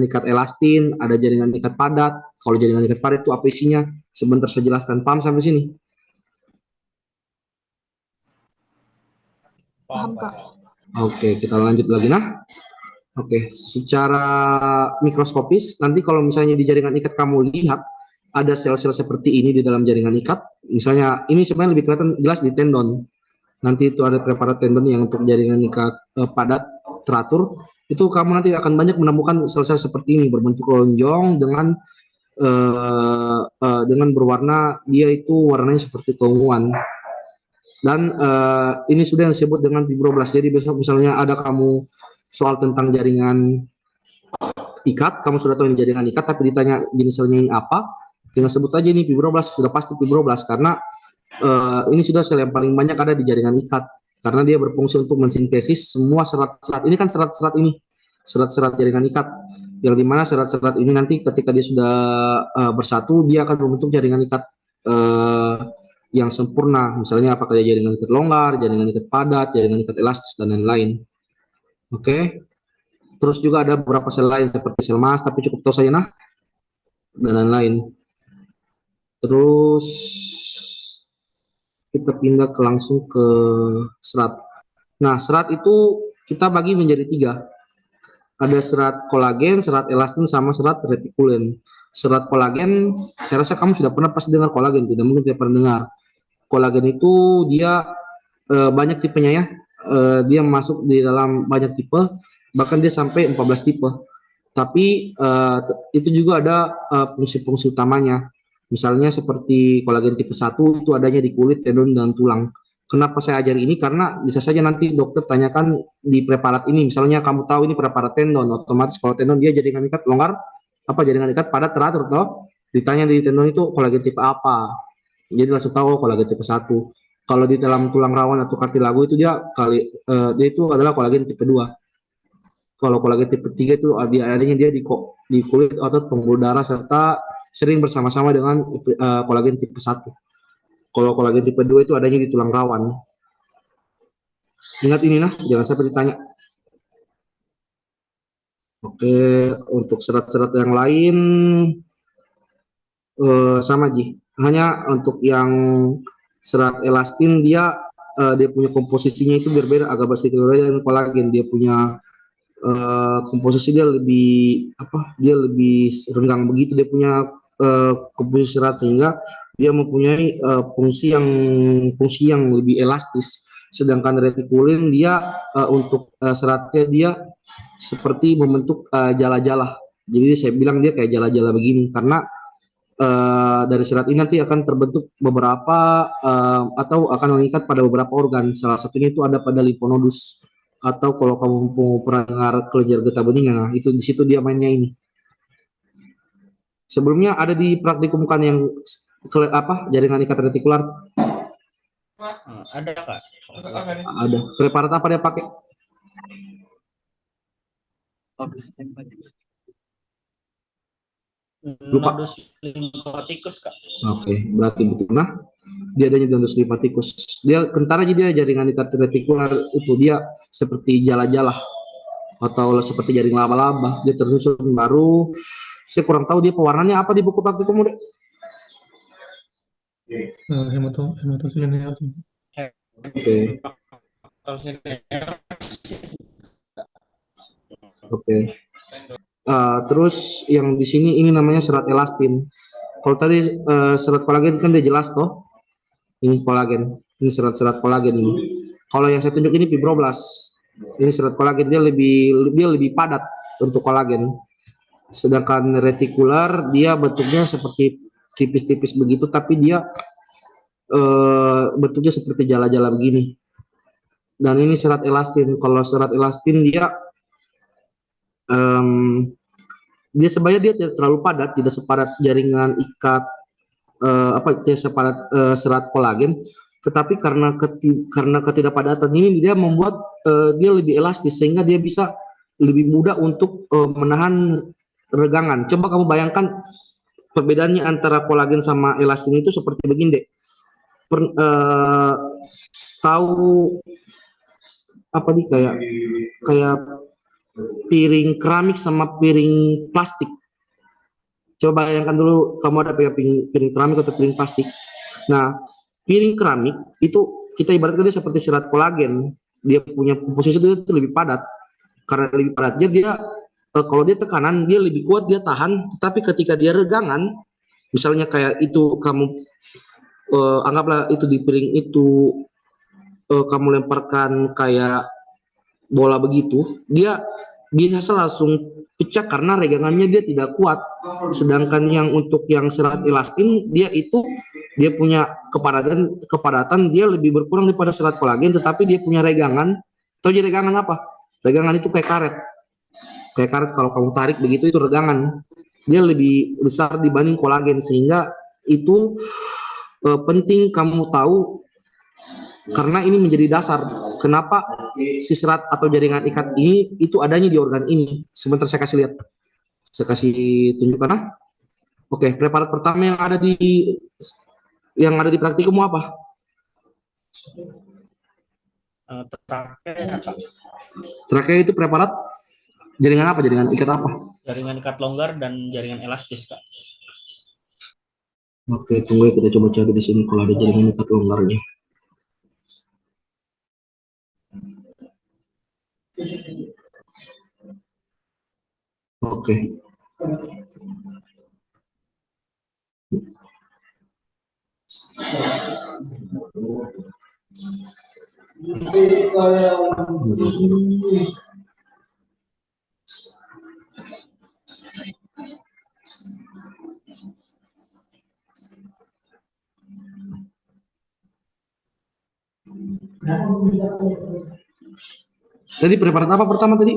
ikat elastin, ada jaringan ikat padat. Kalau jaringan ikat padat itu apa isinya? Sebentar saya jelaskan. Paham sampai sini? Paham, Kak. Oke, kita lanjut lagi nah. Oke, secara mikroskopis nanti kalau misalnya di jaringan ikat kamu lihat ada sel-sel seperti ini di dalam jaringan ikat. Misalnya ini sebenarnya lebih kelihatan jelas di tendon. Nanti itu ada preparat tendon yang untuk jaringan ikat padat teratur. Itu kamu nanti akan banyak menemukan sel-sel seperti ini berbentuk lonjong dengan berwarna dia itu warnanya seperti keunguan. Dan ini sudah yang disebut dengan fibroblast. Jadi besok misalnya ada kamu soal tentang jaringan ikat, kamu sudah tahu ini jaringan ikat, tapi ditanya jenis selnya ini apa, tinggal sebut saja ini fibroblast, sudah pasti fibroblast karena ini sudah sel yang paling banyak ada di jaringan ikat. Karena dia berfungsi untuk mensintesis semua serat-serat. Ini kan serat-serat ini, serat-serat jaringan ikat. Yang dimana serat-serat ini nanti ketika dia sudah bersatu, dia akan membentuk jaringan ikat yang sempurna. Misalnya apakah jaringan ikat longgar, jaringan ikat padat, jaringan ikat elastis, dan lain-lain. Oke. Terus juga ada beberapa sel lain seperti sel mas, tapi cukup tahu saja nah, dan lain-lain. Terus kita pindah langsung ke serat. Nah, serat itu kita bagi menjadi 3. Ada serat kolagen, serat elastin, sama serat retikulen. Serat kolagen, saya rasa kamu sudah pernah pasti dengar kolagen, tidak mungkin tidak pernah dengar. Kolagen itu dia banyak tipenya ya. Dia masuk di dalam banyak tipe, bahkan dia sampai 14 tipe. Tapi itu juga ada fungsi-fungsi utamanya. Misalnya seperti kolagen tipe 1 itu adanya di kulit, tendon, dan tulang. Kenapa saya ajar ini? Karena bisa saja nanti dokter tanyakan di preparat ini, misalnya kamu tahu ini preparat tendon, otomatis kalau tendon dia jaringan ikat longgar, jaringan ikat padat teratur toh. Ditanya di tendon itu kolagen tipe apa? Jadi langsung tahu kolagen tipe 1. Kalau di dalam tulang rawan atau kartilago itu dia itu adalah kolagen tipe 2. Kalau kolagen tipe 3 itu adanya dia di kulit otot pembuluh darah serta sering bersama-sama dengan kolagen tipe 1. Kalau kolagen tipe 2 itu adanya di tulang rawan. Ingat ini nah, jangan sampai ditanya. Oke, untuk serat-serat yang lain sama Ji. Hanya untuk yang serat elastin dia punya komposisinya itu berbeda, agak sedikit berbeda dengan kolagen. Dia punya komposisi dia lebih renggang begitu, dia punya komposisi serat sehingga dia mempunyai fungsi yang lebih elastis. Sedangkan retikulin dia untuk seratnya dia seperti membentuk jala-jala. Jadi saya bilang dia kayak jala-jala begini karena dari serat ini nanti akan terbentuk beberapa atau akan mengikat pada beberapa organ. Salah satunya itu ada pada limfonodus, atau kalau kamu pernah dengar kelenjar getah bening, nah itu di situ dia mainnya ini. Sebelumnya ada di praktikum kan yang jaringan ikat retikular? Ada Kak. Ada. Preparat apa dia pakai? Lupa. Nodus limfatikus Kak. Oke, berarti betul. Nah, dia adanya nodus limfatikus. Dia kentara, jadi dia jaringan ikat retikular itu dia seperti jala-jala atau seperti jaring laba-laba. Dia tersusun baru. Saya kurang tahu dia pewarnanya apa di buku praktikum udah. Hematosilinea. Oke. Oke. Terus yang di sini ini namanya serat elastin. Kalau tadi serat kolagen kan dia jelas toh. Ini kolagen. Ini serat-serat kolagen ini. Kalau yang saya tunjuk ini fibroblast. Ini serat kolagen, dia lebih padat untuk kolagen. Sedangkan retikular dia bentuknya seperti tipis-tipis begitu, tapi dia bentuknya seperti jala-jala begini. Dan ini serat elastin. Kalau serat elastin dia sebenarnya dia tidak terlalu padat, tidak sepadat jaringan ikat tidak sepadat serat kolagen, tetapi karena ketidakpadatan ini dia membuat dia lebih elastis sehingga dia bisa lebih mudah untuk menahan regangan. Coba kamu bayangkan perbedaannya antara kolagen sama elastin itu seperti begini deh. Tahu apa nih, kayak piring keramik sama piring plastik. Coba bayangkan dulu kamu ada piring keramik atau piring plastik. Nah, piring keramik itu kita ibaratkan dia seperti serat kolagen. Dia punya komposisi itu lebih padat. Karena lebih padatnya dia kalau dia tekanan dia lebih kuat, dia tahan. Tapi ketika dia regangan, misalnya kayak itu kamu anggaplah itu di piring itu kamu lemparkan kayak bola begitu, dia bisa langsung pecah karena regangannya dia tidak kuat. Sedangkan yang untuk yang serat elastin dia punya kepadatan dia lebih berkurang daripada serat kolagen, tetapi dia punya regangan. Tahu jadi regangan apa? Regangan itu kayak karet. Kayak karet kalau kamu tarik begitu itu regangan. Dia lebih besar dibanding kolagen, sehingga itu penting kamu tahu karena ini menjadi dasar kenapa si serat atau jaringan ikat ini itu adanya di organ ini. Sebentar saya kasih lihat, saya kasih tunjukkan. Oke, preparat pertama yang ada di praktikum apa? Trakea itu preparat jaringan apa? Jaringan ikat apa? Jaringan ikat longgar dan jaringan elastis Kak. Oke, tunggu ya, kita coba cari di sini kalau ada jaringan ikat longgarnya. Oke. Jadi preparat apa pertama tadi?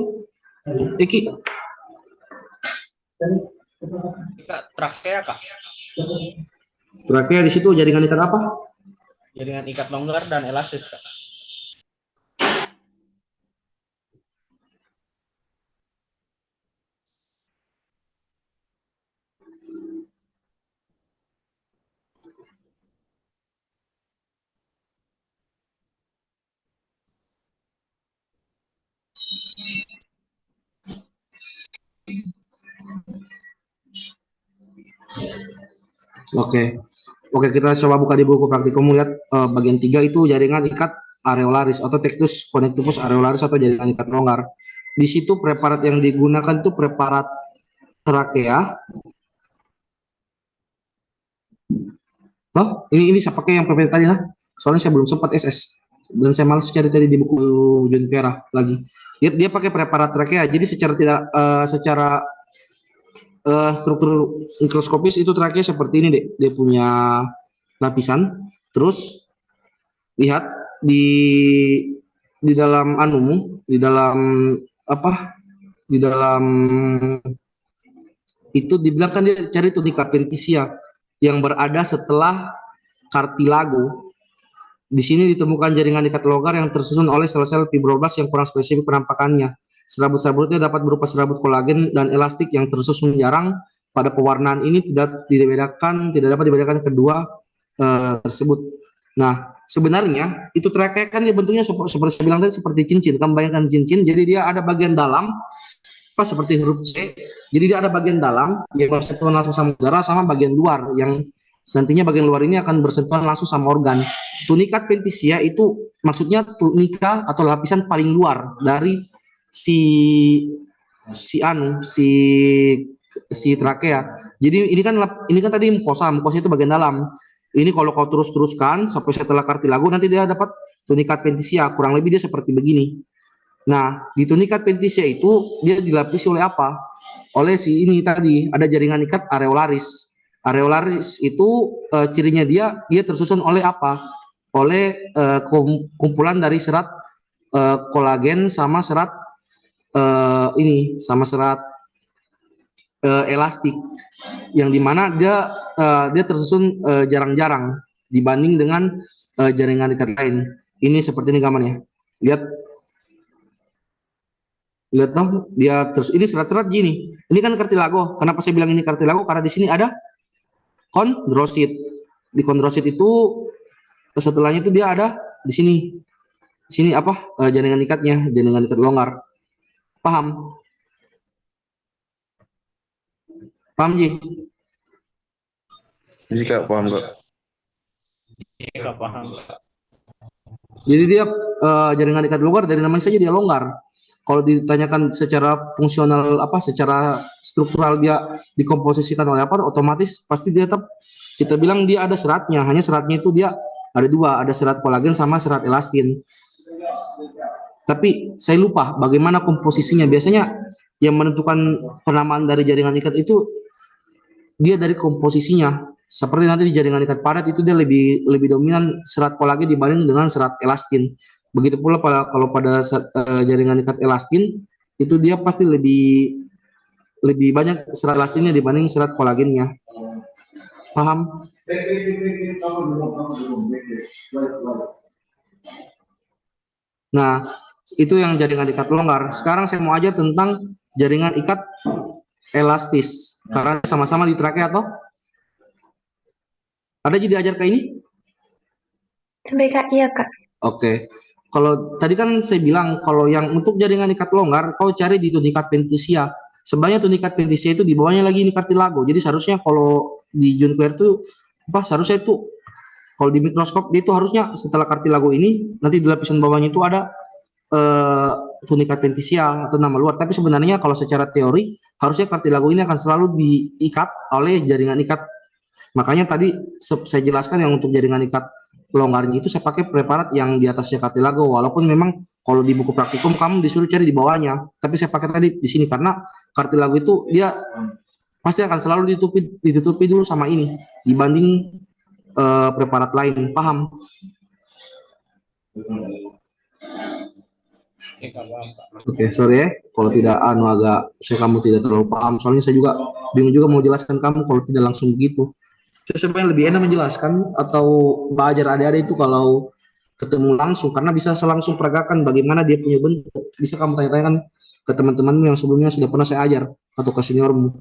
Eki. Trakea Kak. Trakea di situ jaringan ikat apa? Jaringan ikat longgar dan elastis, Kak. Oke. Oke, kita coba buka di buku praktikum lihat bagian 3 itu jaringan ikat areolaris atau tectus connectivus areolaris atau jaringan ikat longgar. Di situ preparat yang digunakan itu preparat trakea. Oh, ini saya pakai yang preparat tadi lah. Soalnya saya belum sempat SS dan saya malas cari tadi di buku Junpera lagi. Dia pakai preparat trakea. Jadi secara tidak secara struktur mikroskopis itu trakea seperti ini deh, dia punya lapisan. Terus lihat di dalam anumu, di dalam apa? Di dalam itu dibilang kan dia cari tunica adventitia yang berada setelah cartilago. Di sini ditemukan jaringan ikat longgar yang tersusun oleh sel-sel fibroblas yang kurang spesifik penampakannya. Serabut-serabutnya dapat berupa serabut kolagen dan elastik yang tersusun jarang. Pada pewarnaan ini tidak dapat dibedakan kedua tersebut. Nah, sebenarnya itu trakea kan dia bentuknya seperti saya bilang tadi seperti cincin. Kamu bayangkan cincin, jadi dia ada bagian dalam seperti huruf C. Jadi dia ada bagian dalam yang bersentuhan langsung sama udara sama bagian luar yang nantinya bagian luar ini akan bersentuhan langsung sama organ. Tunica adventitia itu maksudnya tunika atau lapisan paling luar dari si trakea. Jadi ini kan tadi mukosa itu bagian dalam. Ini kalau kau teruskan sampai setelah cartilago nanti dia dapat tunica adventitia, kurang lebih dia seperti begini. Nah, di tunica adventitia itu dia dilapisi oleh apa? Oleh si ini tadi, ada jaringan ikat areolaris. Areolaris itu cirinya dia tersusun oleh apa? Oleh kumpulan dari serat kolagen sama serat serat elastik, yang dimana dia tersusun jarang-jarang dibanding dengan jaringan ikat lain. Ini seperti ini gambarnya. Lihat toh dia terus ini serat-serat gini. Ini kan cartilago. Kenapa saya bilang ini cartilago? Karena di sini ada kondrosit. Di kondrosit itu setelahnya itu dia ada di sini. Di sini apa? Jaringan ikatnya, jaringan ikat longgar. Paham? Paham, Ji? Jika paham, Kak. Iya, paham. Jadi dia jaringan ikat longgar dari namanya saja dia longgar. Kalau ditanyakan secara fungsional secara struktural dia dikomposisikan oleh apa, otomatis pasti dia tetap kita bilang dia ada seratnya. Hanya seratnya itu dia ada dua, ada serat kolagen sama serat elastin. Tapi saya lupa bagaimana komposisinya. Biasanya yang menentukan penamaan dari jaringan ikat itu dia dari komposisinya. Seperti nanti di jaringan ikat padat itu dia lebih dominan serat kolagen dibanding dengan serat elastin. Begitu pula kalau pada jaringan ikat elastin itu dia pasti lebih banyak serat elastinnya dibanding serat kolagennya. Paham? Nah, itu yang jaringan ikat longgar. Sekarang saya mau ajar tentang jaringan ikat elastis. Karena sama-sama di trakea atau? Ada jadi ajar kayak ini? Sampai Kak, iya Kak. Oke. Kalau tadi kan saya bilang kalau yang untuk jaringan ikat longgar kau cari di tunica adventitia. Sebenarnya tunica adventitia itu di bawahnya lagi ini cartilago. Jadi seharusnya kalau di Junpera itu seharusnya itu kalau di mikroskop dia itu harusnya setelah cartilago ini nanti di lapisan bawahnya itu ada tunica adventitia atau nama luar. Tapi sebenarnya kalau secara teori harusnya cartilago ini akan selalu diikat oleh jaringan ikat. Makanya tadi saya jelaskan yang untuk jaringan ikat longgarnya itu saya pakai preparat yang di atasnya cartilago, walaupun memang kalau di buku praktikum kamu disuruh cari di bawahnya, tapi saya pakai tadi di sini karena cartilago itu dia pasti akan selalu ditutupi dulu sama ini dibanding preparat lain. Paham? Oke, sorry ya kalau tidak kamu tidak terlalu paham, soalnya saya juga bingung juga mau jelaskan kamu kalau tidak langsung begitu. Saya sebenarnya lebih enak menjelaskan atau belajar adik-adik itu kalau ketemu langsung karena bisa langsung peragakan bagaimana dia punya bentuk. Bisa kamu tanya-tanyakan ke teman-temanmu yang sebelumnya sudah pernah saya ajar atau ke seniormu.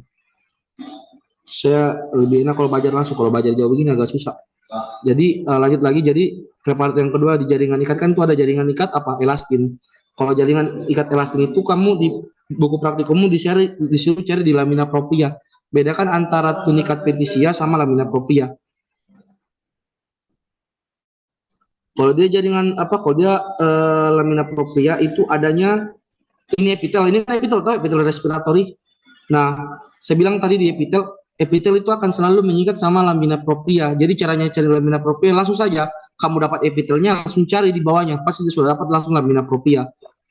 Saya lebih enak kalau belajar langsung, kalau belajar jauh begini agak susah. Jadi lanjut lagi, jadi preparat yang kedua di jaringan ikat kan itu ada jaringan ikat apa elastin. Kalau jaringan ikat elastin itu kamu di buku praktikummu disuruh cari di lamina propria. Bedakan antara tunikat petisia sama lamina propria. Kalau dia jaringan apa? Kalau dia lamina propria itu adanya ini epitel, ini kan epitel, epitel respiratory. Nah, saya bilang tadi di epitel itu akan selalu mengikat sama lamina propria. Jadi caranya cari lamina propria langsung saja kamu dapat epitelnya langsung cari di bawahnya, pasti sudah dapat langsung lamina propria.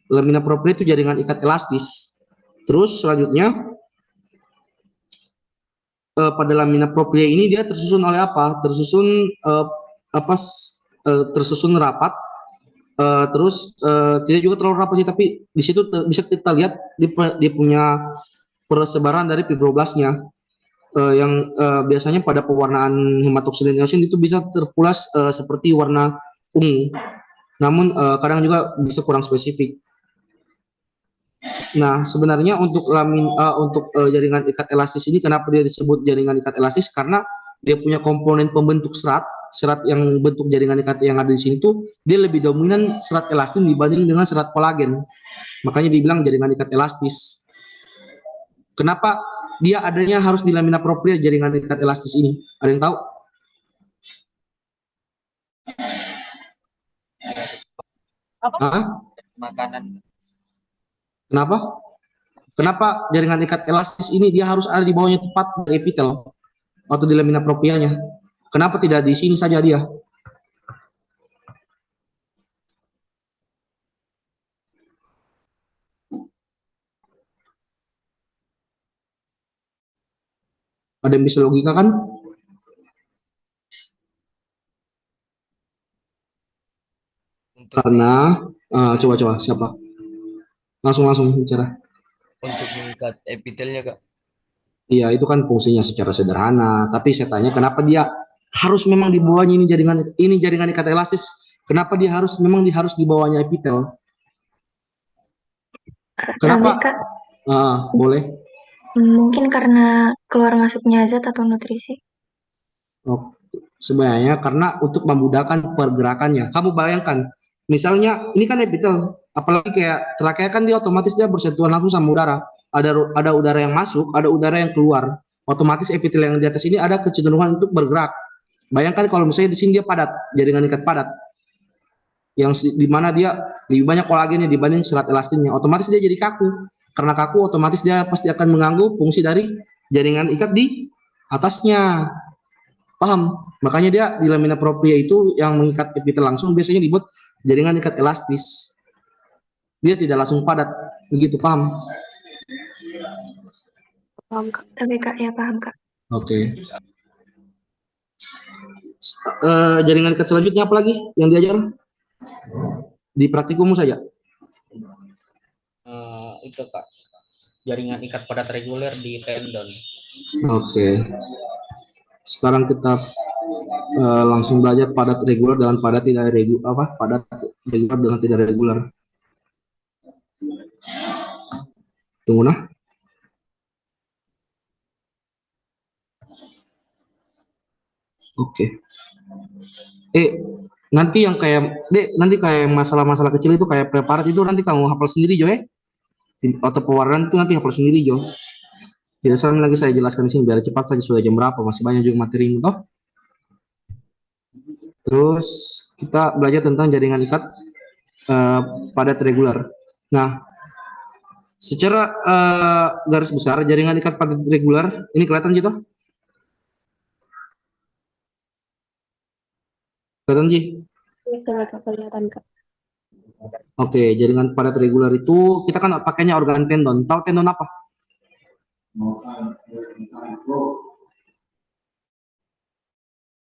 Lamina propria itu jaringan ikat elastis. Terus selanjutnya pada lamina propria ini dia tersusun oleh apa? Tersusun rapat. Terus tidak juga terlalu rapat sih, tapi di situ bisa kita lihat dia punya persebaran dari fibroblasnya yang biasanya pada pewarnaan hematoksin itu bisa terpulas seperti warna ungu. Namun kadang juga bisa kurang spesifik. Nah, sebenarnya untuk jaringan ikat elastis ini kenapa dia disebut jaringan ikat elastis? Karena dia punya komponen pembentuk serat yang bentuk jaringan ikat yang ada di sini tuh dia lebih dominan serat elastin dibanding dengan serat kolagen. Makanya dibilang jaringan ikat elastis. Kenapa dia adanya harus di lamina propria jaringan ikat elastis ini? Ada yang tahu? Hah? Makanan. Kenapa? Kenapa jaringan ikat elastis ini dia harus ada di bawahnya tepat di epitel atau di lamina proprianya? Kenapa tidak di sini saja dia? Ada yang bisa logika kan? Karena coba siapa? Langsung bicara. Untuk mengikat epitelnya, Kak. Iya, itu kan fungsinya secara sederhana. Tapi saya tanya, kenapa dia harus memang di bawahnya ini jaringan ikat elastis? Kenapa dia harus di bawahnya epitel? Kenapa? Kak, Boleh. mungkin karena keluar masuknya zat atau nutrisi. Oh, sebenarnya karena untuk memudahkan pergerakannya. Kamu bayangkan, misalnya ini kan epitel, apalagi kayak trakea kan dia otomatis dia bersentuhan langsung sama udara. Ada udara yang masuk, ada udara yang keluar. Otomatis epitel yang di atas ini ada kecenderungan untuk bergerak. Bayangkan kalau misalnya di sini dia padat, jaringan ikat padat, yang di mana dia lebih banyak kolagennya dibanding serat elastinnya, otomatis dia jadi kaku. Karena kaku, otomatis dia pasti akan mengganggu fungsi dari jaringan ikat di atasnya. Paham? Makanya dia di lamina propria itu yang mengikat epitel langsung biasanya dibuat jaringan ikat elastis. Dia tidak langsung padat. Begitu, paham? Paham, Kak. Tapi Kak, ya paham, Kak. Oke. Jaringan ikat selanjutnya apa lagi yang diajar? Di praktikummu saja. Itu Kak, jaringan ikat padat reguler di tendon. Oke. Sekarang kita langsung belajar padat reguler dengan padat tidak reguler, padat reguler dengan tidak reguler. Tunggu nah. Oke. Nanti yang kayak masalah-masalah kecil itu kayak preparat itu nanti kamu hafal sendiri Jo ya. Atau pewarnaan itu nanti hafal sendiri Jo. Tidak usah lagi saya jelaskan di sini biar cepat saja, sudah jam berapa, masih banyak juga materi toh. Terus kita belajar tentang jaringan ikat padat reguler. Nah, secara garis besar jaringan ikat padat reguler ini kelihatan gitu? Kelihatan Ji? Kelihatan Kak. Oke, jaringan padat reguler itu kita kan pakainya organ tendon. Tahu tendon apa?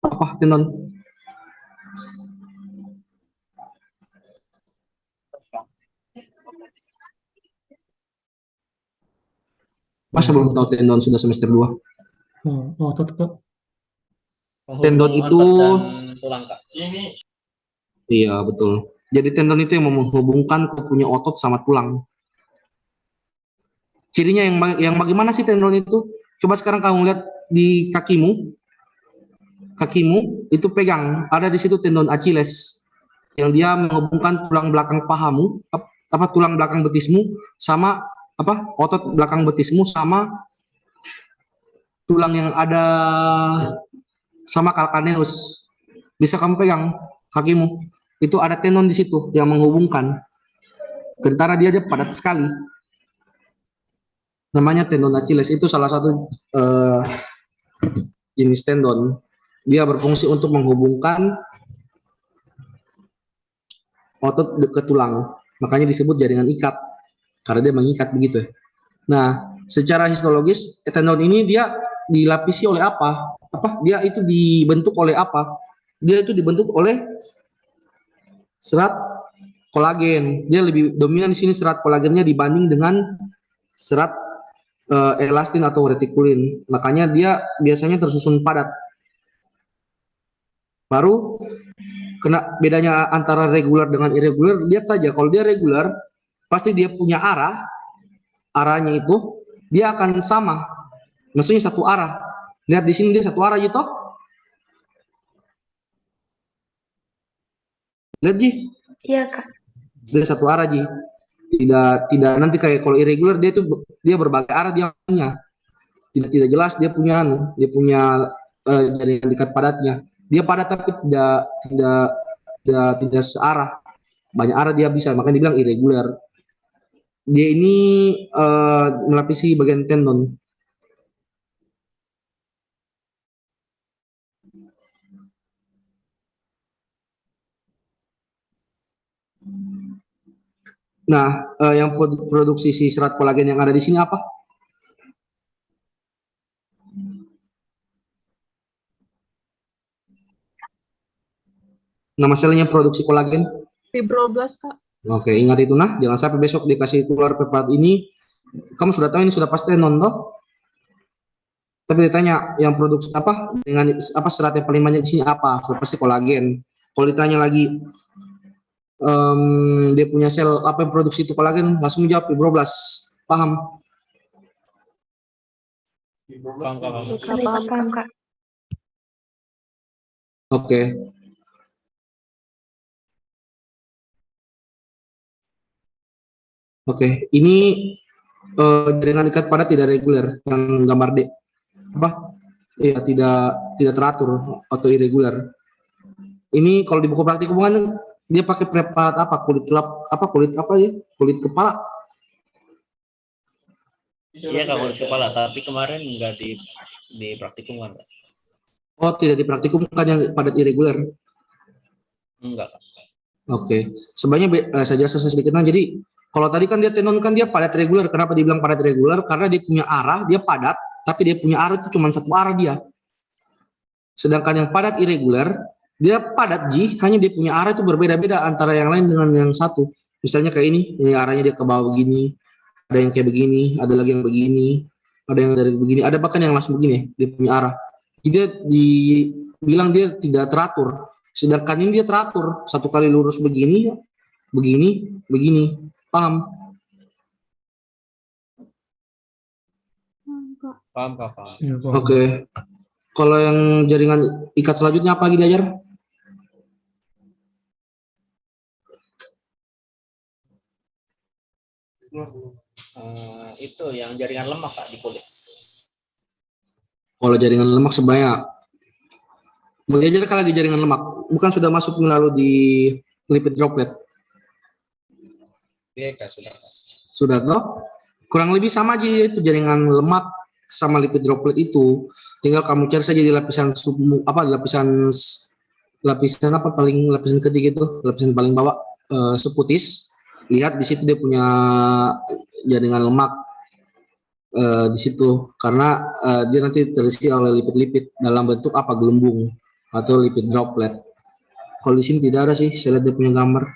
Apa tendon? Masa belum tahu tendon sudah semester 2? Otot Kak. Tendon Menghubung itu, otot dan tulang kak. iya betul. Jadi tendon itu yang menghubungkan punya otot sama tulang. Cirinya yang bagaimana sih tendon itu? Coba sekarang kamu lihat di kakimu itu pegang, ada di situ tendon Achilles yang dia menghubungkan tulang belakang pahamu, tulang belakang betismu sama otot belakang betismu sama tulang yang ada sama calcaneus. Bisa kamu pegang kakimu, itu ada tendon di situ yang menghubungkan. Kentara dia padat sekali. Namanya tendon Achilles, itu salah satu jenis tendon. Dia berfungsi untuk menghubungkan otot ke tulang. Makanya disebut jaringan ikat, karena dia mengikat begitu. Nah, secara histologis tendon ini dia dilapisi oleh apa? Dia itu dibentuk oleh apa? Dia itu dibentuk oleh serat kolagen. Dia lebih dominan di sini serat kolagennya dibanding dengan serat elastin atau retikulin. Makanya dia biasanya tersusun padat. Baru kena bedanya antara reguler dengan irregular, lihat saja kalau dia reguler pasti dia punya arahnya itu dia akan sama, maksudnya satu arah. Lihat di sini dia satu arah gitu. Lihat Ji, Iya, Kak. dia satu arah Ji. Tidak nanti kayak kalau irregular dia berbagai arah dia punya. Tidak jelas dia punya jaringan ikat padatnya. Dia padat tapi tidak searah. Banyak arah dia bisa, makanya dibilang irregular. Dia ini melapisi bagian tendon. Nah, yang produksi si serat kolagen yang ada di sini apa? Nama selnya produksi kolagen? Fibroblast, Kak. Oke, ingat itu nah, jangan sampai besok dikasih keluar preparat ini. Kamu sudah tahu ini sudah pasti nonton. Tapi ditanya yang produksi dengan serat yang paling banyak di sini apa? Sudah pasti kolagen. Kalau ditanya lagi dia punya sel apa yang produksi itu kolagen, langsung jawab fibroblast. Paham? Paham, Kak. Oke. Oke, ini jaringan ikat padat tidak reguler yang gambar D. Iya, tidak teratur atau irregular. Ini kalau di buku praktikum kan dia pakai preparat kulit kepala. Iya kak, kulit kepala, tapi kemarin nggak di praktikum kan Kak? Oh, tidak di praktikum kan yang padat irregular? Enggak kak. Oke, sebenarnya saya jelaskan sedikit. Nah, jadi kalau tadi kan dia tendon kan dia padat reguler. Kenapa dibilang padat reguler? Karena dia punya arah, dia padat, tapi dia punya arah itu cuma satu arah dia. Sedangkan yang padat irregular, dia padat hanya dia punya arah itu berbeda-beda antara yang lain dengan yang satu. Misalnya kayak ini arahnya dia ke bawah begini, ada yang kayak begini, ada lagi yang begini, ada yang dari begini, ada bahkan yang langsung begini, dia punya arah. Jadi dia dibilang dia tidak teratur. Sedangkan ini dia teratur, satu kali lurus begini, begini, begini. Paham? Paham kak, paham. Iya, paham. Oke. Kalau yang jaringan ikat selanjutnya apa lagi diajar? Itu yang jaringan lemak kak di kulit. Kalau jaringan lemak sebanyak mengajarkan lagi jaringan lemak, bukan sudah masuk lalu di lipid droplet? Iya kak, sudah. Sudah toh? Kurang lebih sama aja itu jaringan lemak sama lipid droplet itu. Tinggal kamu cari saja di lapisan lapisan ketiga itu, lapisan paling bawah seputis. Lihat di situ dia punya jaringan lemak di situ, karena dia nanti terisi oleh lipid-lipid dalam bentuk gelembung atau lipid droplet. Kalau di sini tidak ada sih, saya lihat dia punya gambar.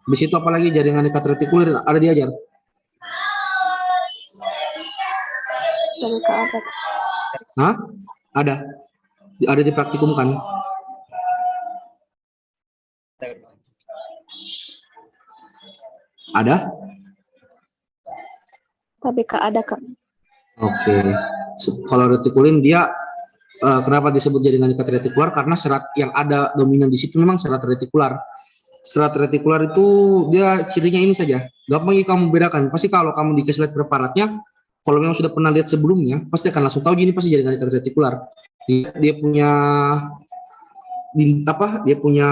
Di situ apalagi jaringan ikat retikuler ada diajar? Dari Kak ada. Hah? Ada dipraktikumkan. Ada? Tapi Kak ada Kak. Oke. Kalau retikulin dia kenapa disebut jaringan ikat retikular? Karena serat yang ada dominan di situ memang serat retikular. Serat retikular itu dia cirinya ini saja. Gampang kamu bedakan. Pasti kalau kamu dikasih lihat preparatnya, kalau memang sudah pernah lihat sebelumnya, pasti akan langsung tahu ini pasti jaringan ikat retikular. Dia punya Dia punya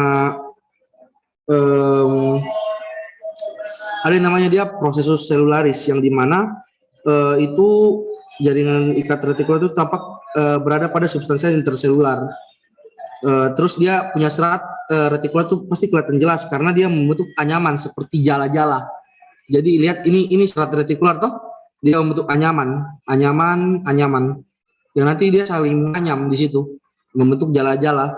ada yang namanya dia prosesus selularis yang dimana itu jaringan ikat retikular itu tampak berada pada substansi interselular. Terus dia punya serat retikular itu pasti kelihatan jelas karena dia membentuk anyaman seperti jala-jala. Jadi lihat ini serat retikular toh, dia membentuk anyaman. Yang nanti dia saling menganyam di situ, membentuk jala-jala.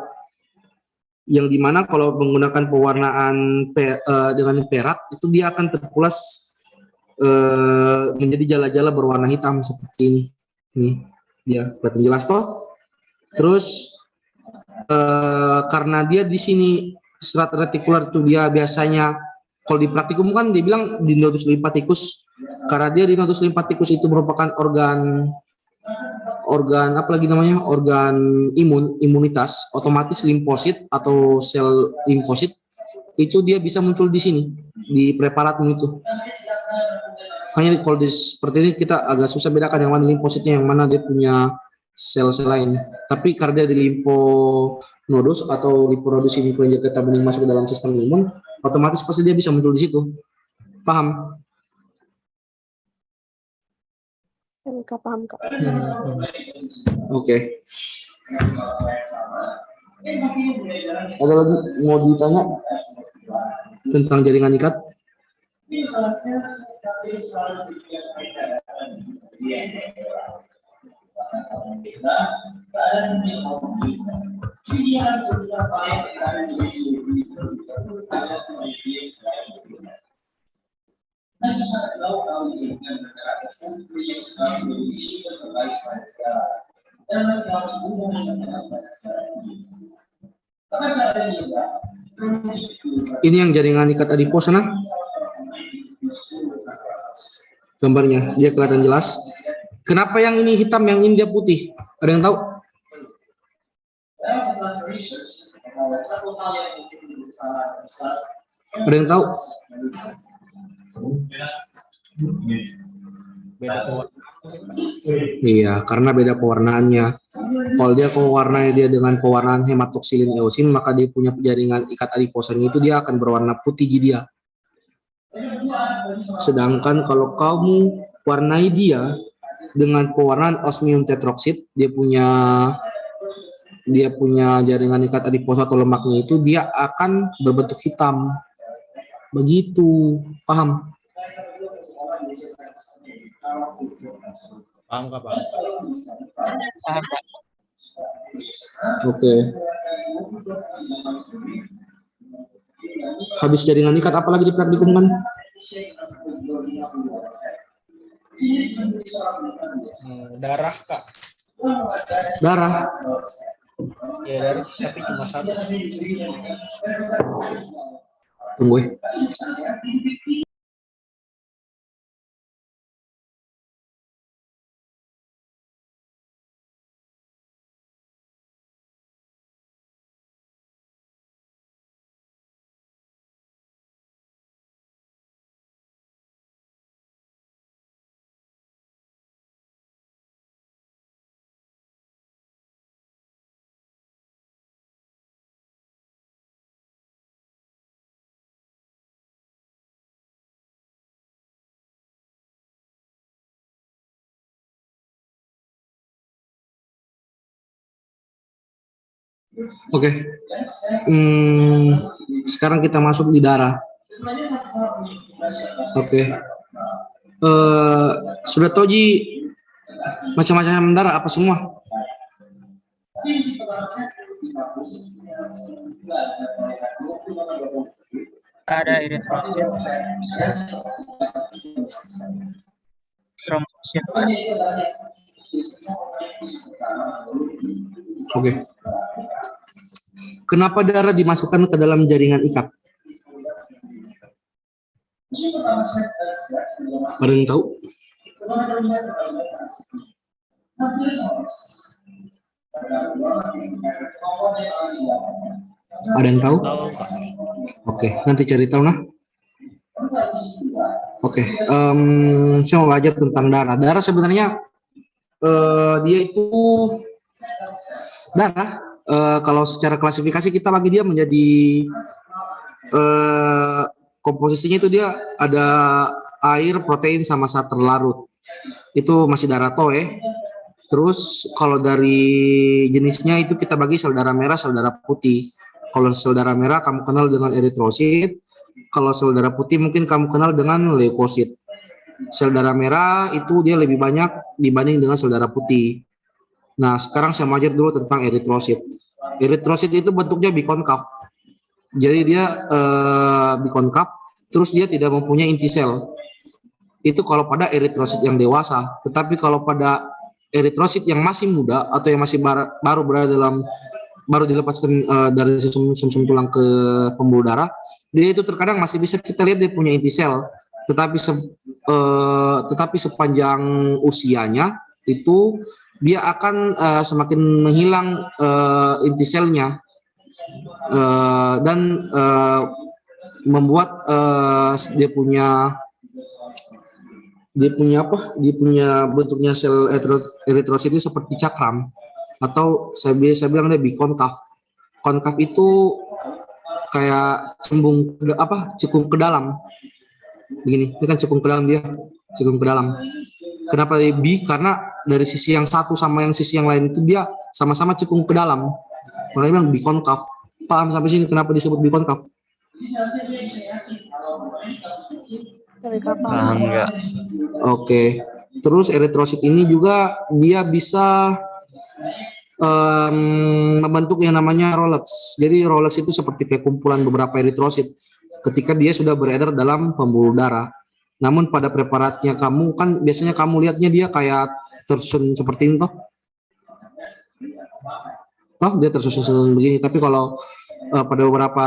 Yang dimana kalau menggunakan pewarnaan dengan perak itu dia akan terpulas menjadi jala-jala berwarna hitam seperti ini. Nih, dia kelihatan jelas toh. Terus karena dia di sini serat retikular itu dia biasanya kalau di praktikum kan dia bilang di nodus limfatikus, karena dia di nodus limfatikus itu merupakan organ imunitas, otomatis limfosit atau sel limfosit itu dia bisa muncul di sini di preparatmu itu. Hanya kalau seperti ini kita agak susah bedakan yang mana limfositnya, yang mana dia punya sel-sel lain. Tapi karena dia di limfonodus atau limfonodus ini kelenjar getah bening masuk ke dalam sistem imun, otomatis pasti dia bisa muncul di situ. Paham? Kak paham Kak. Oke. Ada lagi mau ditanya tentang jaringan ikat? Ini yang jaringan ikat adipos sana. Gambarnya dia kelihatan jelas. Kenapa yang ini hitam, yang ini dia putih? Ada yang tahu? Ada yang tahu? Beda pewarna. Iya, karena beda pewarnaannya. Kalau dia pewarnanya dia dengan pewarnaan hematoksilin eosin, maka dia punya jaringan ikat adiposan itu dia akan berwarna putih dia. Sedangkan kalau kamu warnai dia dengan pewarnaan osmium tetroksid, dia punya jaringan ikat adiposa atau lemaknya itu dia akan berbentuk hitam. Begitu, paham? Paham Kak, Pak? Paham, Pak. Oke. Habis jaringan ikat apa lagi dipraktikumkan? Darah Kak. Darah. Ya darah tapi cuma satu. Tunggu ya. Oke. Sekarang kita masuk di darah. Oke. Sudah tahu Ji macam-macam darah apa semua? Ada eritrosit, trombosit, Oke. Kenapa darah dimasukkan ke dalam jaringan ikat? Ada yang tahu? Ada yang tahu? Tahu, Kak. Oke, nanti cari tahu nah. Oke, saya mau belajar tentang darah. Darah sebenarnya dia itu darah. Kalau secara klasifikasi kita bagi dia menjadi komposisinya itu dia ada air, protein, sama zat terlarut. Itu masih darah toh ya. Terus kalau dari jenisnya itu kita bagi sel darah merah, sel darah putih. Kalau sel darah merah kamu kenal dengan eritrosit. Kalau sel darah putih mungkin kamu kenal dengan leukosit. Sel darah merah itu dia lebih banyak dibanding dengan sel darah putih. Nah, sekarang saya mau ajar dulu tentang eritrosit. Eritrosit itu bentuknya bikonkav. Jadi dia bikonkav, terus dia tidak mempunyai inti sel. Itu kalau pada eritrosit yang dewasa. Tetapi kalau pada eritrosit yang masih muda atau yang masih baru berada dalam baru dilepaskan dari sumsum tulang ke pembuluh darah, dia itu terkadang masih bisa kita lihat dia punya inti sel, tetapi sepanjang usianya itu dia akan semakin menghilang inti selnya dan membuat dia punya bentuknya sel eritrosit itu seperti cakram, atau saya bilang dia bikonkav. Konkav itu kayak cekung ke dalam begini. Ini kan cekung ke dalam, dia cekung ke dalam. Kenapa dia bi? Karena dari sisi yang satu sama yang sisi yang lain itu dia sama-sama cekung ke dalam, makanya bilang bikonkav. Paham sampai sini kenapa disebut bikonkav? Paham nggak? Oke. Terus eritrosit ini juga dia bisa membentuk yang namanya Rolex. Jadi Rolex itu seperti kayak kumpulan beberapa eritrosit ketika dia sudah beredar dalam pembuluh darah. Namun pada preparatnya kamu kan biasanya kamu lihatnya dia kayak tersusun seperti ini toh. Toh dia tersusun begini. Tapi kalau pada beberapa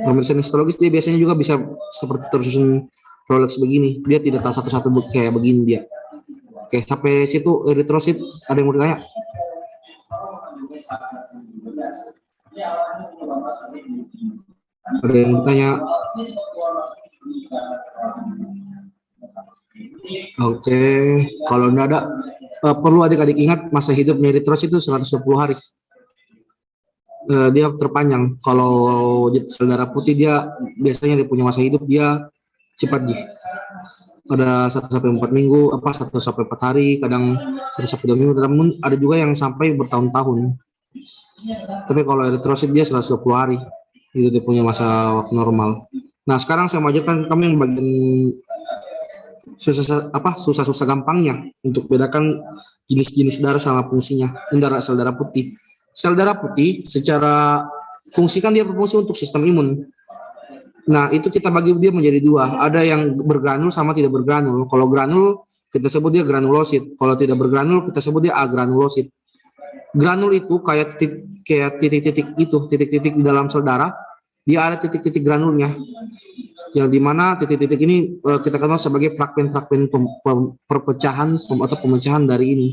pemeriksaan histologis dia biasanya juga bisa seperti tersusun Rolex begini. Dia tidak satu-satu kayak begini dia. Oke, sampai situ eritrosit ada yang mau ditanya? Ada yang bertanya? Oke, kalau enggak ada, perlu adik-adik ingat masa hidupnya eritrosit itu 120 hari. Dia terpanjang. Kalau sel darah putih dia biasanya dia punya masa hidup dia cepat ada 1 sampai 4 minggu, 1 sampai 4 hari, kadang 1 sampai 2 minggu, namun ada juga yang sampai bertahun-tahun. Tapi kalau eritrosit dia 120 hari, itu dia punya masa waktu normal. Nah, sekarang saya mau ajarkan kamu yang bagian susah-susah gampangnya untuk bedakan jenis-jenis darah sama fungsinya. Ini sel darah putih. Sel darah putih secara fungsi kan dia berfungsi untuk sistem imun. Nah, itu kita bagi dia menjadi dua. Ada yang bergranul sama tidak bergranul. Kalau granul, kita sebut dia granulosit. Kalau tidak bergranul, kita sebut dia agranulosit. Granul itu kayak titik-titik di dalam sel darah. Dia ada titik-titik granulnya. Yang dimana titik-titik ini kita kenal sebagai fragmen-fragmen perpecahan atau pemecahan dari ini.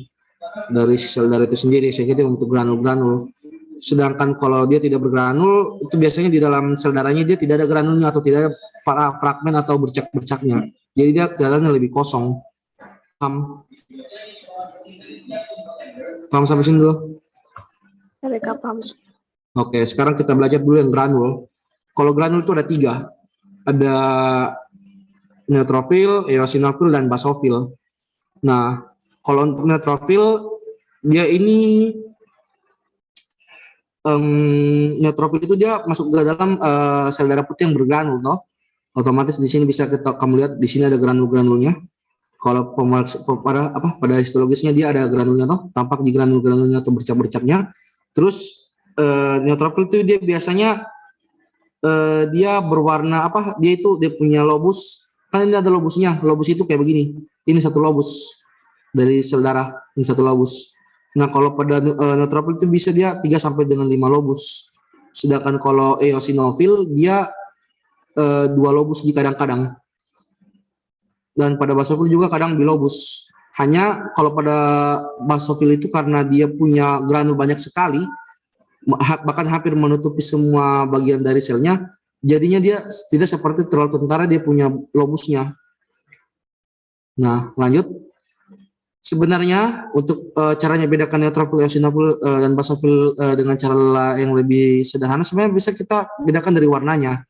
Dari sel darah itu sendiri, sehingga dia membentuk granul-granul. Sedangkan kalau dia tidak bergranul, itu biasanya di dalam sel darahnya dia tidak ada granulnya atau tidak ada para fragmen atau bercak-bercaknya. Jadi dia kelihatannya lebih kosong. Paham? Paham sampai sini dulu? Paham. Oke, sekarang kita belajar dulu yang granul. Kalau granul itu ada 3. Ada neutrofil, eosinofil, dan basofil. Nah, kalau untuk neutrofil, dia ini neutrofil itu dia masuk ke dalam sel darah putih yang bergranul, toh. Otomatis di sini bisa kamu lihat di sini ada granul-granulnya. Kalau pada histologisnya dia ada granulnya, toh, tampak di granul-granulnya atau bercak-bercaknya. Terus neutrofil itu dia biasanya dia berwarna dia punya lobus Kan ini ada lobusnya. Lobus itu kayak begini. Ini satu lobus dari sel darah. Ini satu lobus. Nah, kalau pada neutrophil itu bisa dia 3 sampai dengan 5 lobus. Sedangkan kalau eosinofil dia 2 lobus di kadang-kadang. Dan pada basofil juga kadang bilobus. Hanya kalau pada basofil itu karena dia punya granul banyak sekali, bahkan hampir menutupi semua bagian dari selnya, jadinya dia tidak seperti terlalu tentara, dia punya lobusnya. Nah, lanjut. Sebenarnya untuk caranya bedakan neutrophil, eosinofil, dan basofil dengan cara yang lebih sederhana, sebenarnya bisa kita bedakan dari warnanya.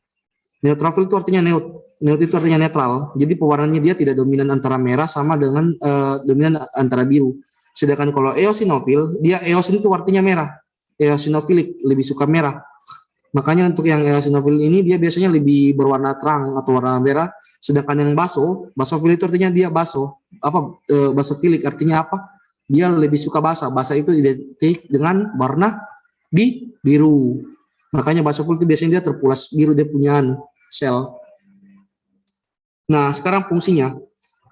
Neutrophil itu artinya neut itu artinya netral. Jadi pewarnaannya dia tidak dominan antara merah sama dengan dominan antara biru. Sedangkan kalau eosinofil, dia eosin itu artinya merah. Eosinofilik, lebih suka merah. Makanya untuk yang eosinofil ini dia biasanya lebih berwarna terang atau warna merah. Sedangkan yang basofil itu artinya dia basofilik artinya apa? Dia lebih suka basa. Basa itu identik dengan warna biru. Makanya basofil itu biasanya dia terpulas biru, dia punya sel. Nah, sekarang fungsinya.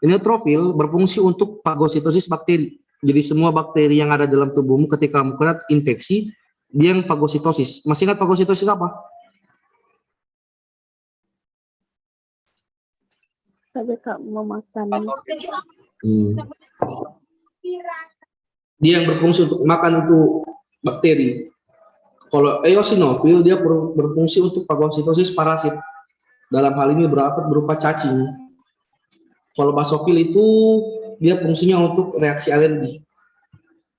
Neutrofil berfungsi untuk fagositosis bakteri. Jadi semua bakteri yang ada dalam tubuhmu ketika kena infeksi, dia yang fagositosis. Masih ingat fagositosis apa? Tapi Kak memakan. Dia yang berfungsi untuk makan itu bakteri. Kalau eosinofil dia berfungsi untuk fagositosis parasit. Dalam hal ini berupa cacing. Kalau basofil itu dia fungsinya untuk reaksi alergi.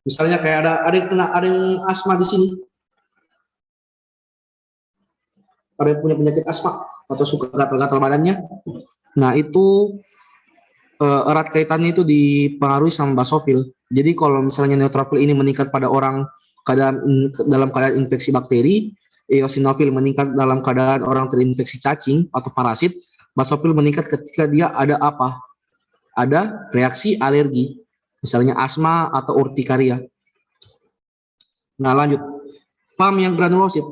Misalnya kayak ada yang asma di sini. Ada yang punya penyakit asma atau suka gatal-gatal badannya. Nah, itu erat kaitannya itu dipengaruhi sama basofil. Jadi kalau misalnya neutrophil ini meningkat pada orang dalam keadaan infeksi bakteri, eosinofil meningkat dalam keadaan orang terinfeksi cacing atau parasit, basofil meningkat ketika dia ada apa? Ada reaksi alergi, misalnya asma atau urtikaria. Nah, lanjut. Paham yang granulosit?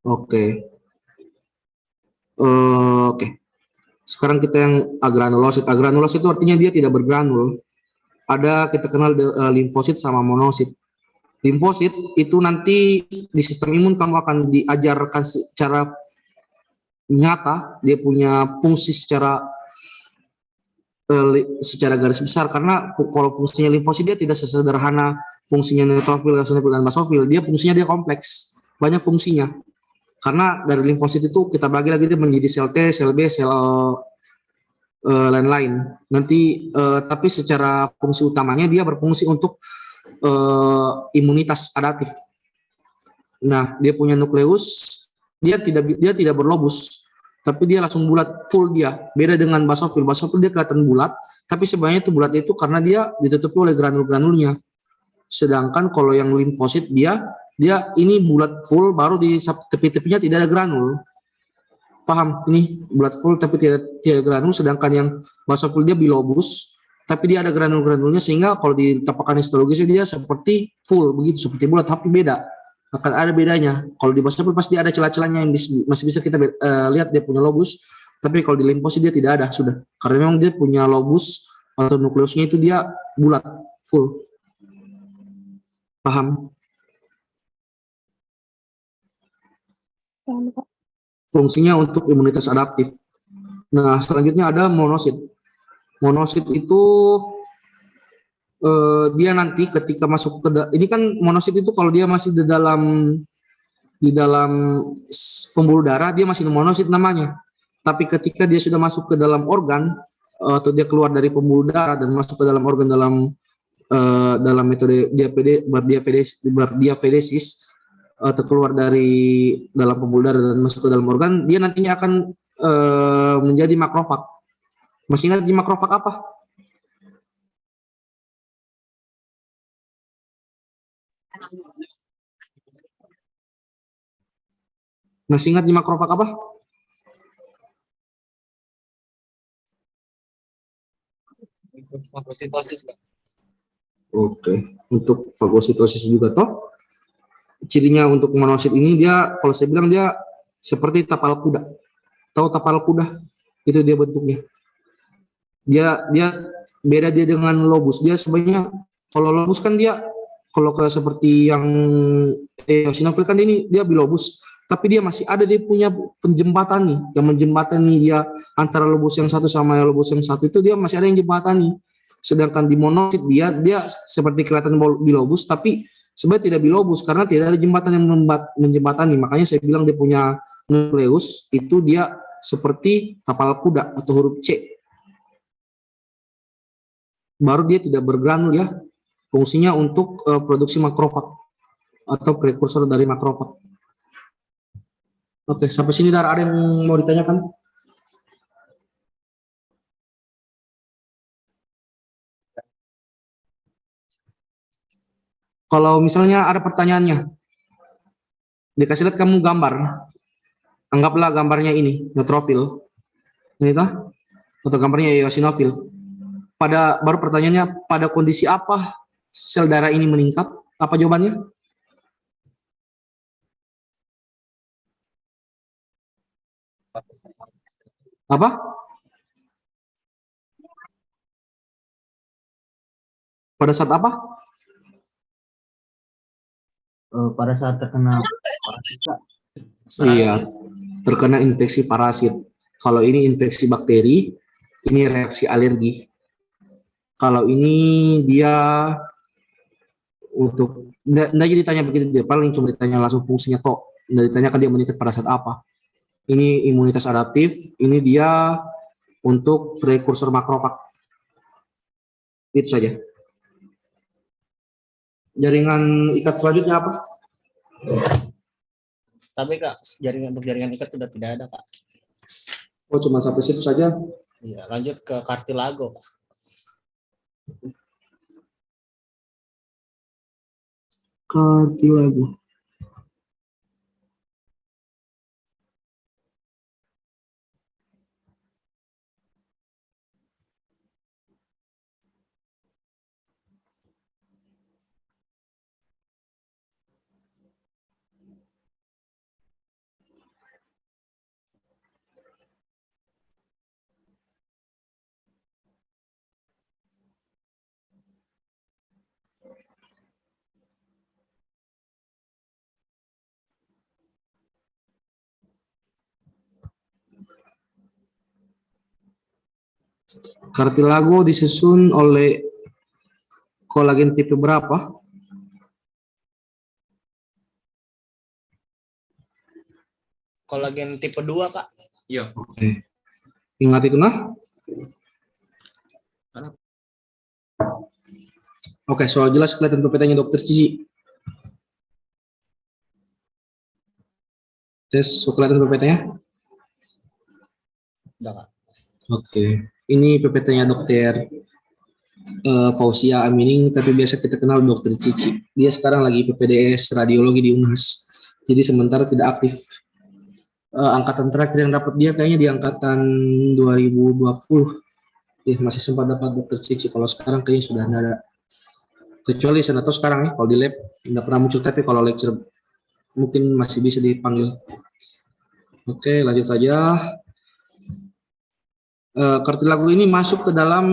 Oke. Oke. Sekarang kita yang agranulosit. Agranulosit itu artinya dia tidak bergranul. Ada kita kenal limfosit sama monosit. Limfosit itu nanti di sistem imun kamu akan diajarkan secara nyata, dia punya fungsi secara garis besar, karena kalau fungsinya limfosit dia tidak sesederhana fungsinya neutrofil, eosinofil, dan basofil. Dia fungsinya dia kompleks, banyak fungsinya. Karena dari limfosit itu kita bagi lagi dia menjadi sel T, sel B, sel lain-lain. Nanti tapi secara fungsi utamanya dia berfungsi untuk imunitas adaptif. Nah, dia punya nukleus, dia tidak berlobus, tapi dia langsung bulat full dia. Beda dengan basofil. Basofil dia kelihatan bulat, tapi sebenarnya itu bulat itu karena dia ditutupi oleh granul-granulnya. Sedangkan kalau yang limfosit dia ini bulat full, baru di tepi-tepinya tidak ada granul. Paham? Ini bulat full tapi tidak granul. Sedangkan yang basofil dia bilobus, tapi dia ada granul-granulnya, sehingga kalau ditapakkan histologisnya dia seperti full begitu, seperti bulat, tapi beda. Akan ada bedanya. Kalau di basofil pasti ada celah-celahnya yang masih bisa kita lihat dia punya lobus, tapi kalau di limfosit dia tidak ada sudah. Karena memang dia punya lobus atau nukleusnya itu dia bulat full. Paham? Fungsinya untuk imunitas adaptif. Nah, selanjutnya ada monosit. Monosit itu dia nanti ketika masuk ke ini kan monosit itu kalau dia masih di dalam pembuluh darah dia masih monosit namanya. Tapi ketika dia sudah masuk ke dalam organ atau dia keluar dari pembuluh darah dan masuk ke dalam organ dalam metode berdiafedesis atau keluar dari dalam pembuluh darah dan masuk ke dalam organ, dia nantinya akan menjadi makrofag. Masih ingat di makrofag apa? Masih ingat di makrofag apa? Fagositosis, Kak. Oke, untuk fagositosis juga toh. cirinya untuk monosit ini, dia kalau saya bilang dia seperti tapal kuda. Tahu tapal kuda? Itu dia bentuknya. Dia beda dia dengan lobus. Dia sebenarnya kalau lobus kan dia kalau ke seperti yang eosinofil kan dia bilobus, tapi dia masih ada, dia punya penjembatan nih, yang menjembatani dia antara lobus yang satu sama lobus yang satu, itu dia masih ada yang jembatani. Sedangkan di monosit dia seperti kelihatan bilobus, tapi sebenarnya tidak bilobus karena tidak ada jembatan yang menjembatani. Makanya saya bilang dia punya nukleus itu dia seperti tapal kuda atau huruf C. Baru dia tidak bergranul ya. Fungsinya untuk produksi makrofag atau prekursor dari makrofag. Oke, sampai sini Dar, ada yang mau ditanyakan? Kalau misalnya ada pertanyaannya, dikasih lihat kamu gambar, anggaplah gambarnya ini, neutrofil, ini kah? Atau gambarnya eosinofil. Baru pertanyaannya, pada kondisi apa sel darah ini meningkat? Apa jawabannya? Apa? Pada saat apa? Pada saat terkena parasit, Kak. Iya, terkena infeksi parasit. Kalau ini infeksi bakteri, ini reaksi alergi. Kalau ini dia untuk nggak jadi tanya begitu, dia paling cuma ditanya langsung fungsinya toh, nggak ditanyakan dia meningkat pada saat apa. Ini imunitas adaptif, ini dia untuk prekursor makrofag. Itu saja. Jaringan ikat selanjutnya apa? Tapi Kak, untuk jaringan ikat sudah tidak ada Kak. Oh, cuma sampai situ saja. Iya, lanjut ke kartilago Kak. Kartilago. Kartilago disusun oleh kolagen tipe berapa? Kolagen tipe 2 Kak. Iya. Oke. Ingat itu nah? Oke, soal jelas kelihatan PPT-nya Dokter Cici. Tes kelihatan PPT-nya? Udah Kak. Oke. Ini PPT-nya Dokter Fausia Amining, tapi biasa kita kenal Dokter Cici. Dia sekarang lagi PPDS radiologi di UNHAS. Jadi sementara tidak aktif. Angkatan terakhir yang dapat dia kayaknya di angkatan 2020. Masih sempat dapat Dokter Cici. Kalau sekarang kayaknya sudah tidak ada. Kecuali saya tahu sekarang ya, kalau di lab tidak pernah muncul, tapi kalau lecture mungkin masih bisa dipanggil. Oke, lanjut saja. Kartilago ini masuk ke dalam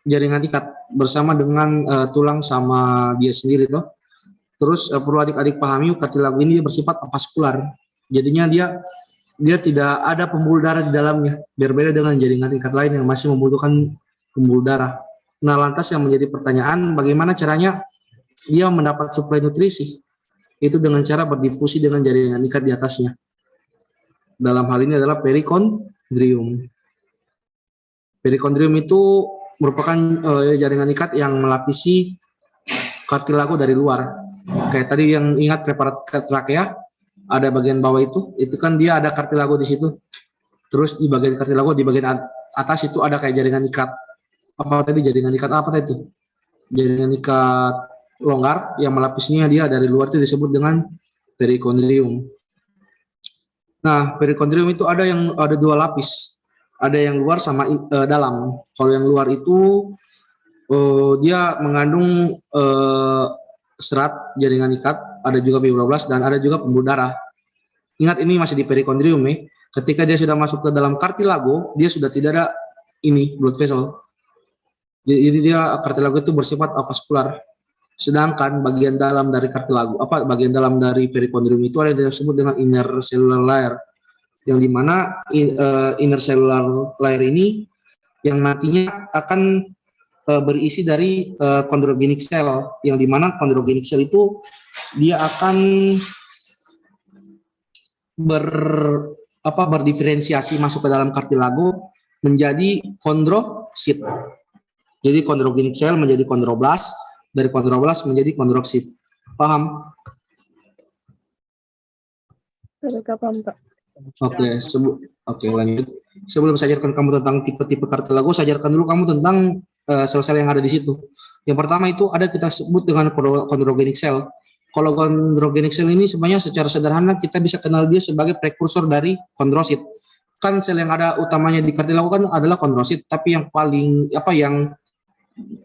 jaringan ikat bersama dengan tulang sama dia sendiri toh. Terus perlu adik-adik pahami, kartilago ini bersifat avaskular. Jadinya dia tidak ada pembuluh darah di dalamnya. Berbeda dengan jaringan ikat lain yang masih membutuhkan pembuluh darah. Nah, lantas yang menjadi pertanyaan, bagaimana caranya dia mendapat suplai nutrisi? Itu dengan cara berdifusi dengan jaringan ikat di atasnya. Dalam hal ini adalah perikondrium. Perikondrium itu merupakan jaringan ikat yang melapisi kartilago dari luar. Kayak tadi yang ingat preparat trakea, ada bagian bawah itu kan dia ada kartilago di situ. Terus di bagian kartilago, di bagian atas itu ada kayak jaringan ikat. Apa tadi jaringan ikat apa tadi itu? Jaringan ikat longgar yang melapisnya dia dari luar itu disebut dengan perikondrium. Nah, perikondrium itu ada dua lapis. Ada yang luar sama dalam. Kalau yang luar itu dia mengandung serat jaringan ikat ada juga fibroblast, dan ada juga pembuluh darah. Ingat ini masih di perikondrium ya. Ketika dia sudah masuk ke dalam kartilago, dia sudah tidak ada ini blood vessel. Jadi dia kartilago itu bersifat avaskular. Sedangkan bagian dalam dari kartilago, bagian dalam dari perikondrium itu ada yang disebut dengan inner cellular layer, yang dimana inner cellular layer ini yang nantinya akan berisi dari chondrogenic cell, yang dimana chondrogenic cell itu dia akan berdiferensiasi masuk ke dalam kartilago menjadi kondrosit. Jadi chondrogenic cell menjadi kondroblast, dari kondroblast menjadi kondrosit. Paham? Paham, Pak. Oke, lanjut. Sebelum saya ajarkan kamu tentang tipe-tipe kartilago, saya ajarkan dulu kamu tentang sel-sel yang ada di situ. Yang pertama itu ada kita sebut dengan chondrogenic cell. Kalau chondrogenic cell ini sebenarnya secara sederhana kita bisa kenal dia sebagai prekursor dari kondrosit. Kan sel yang ada utamanya di kartilago kan adalah kondrosit, tapi yang paling yang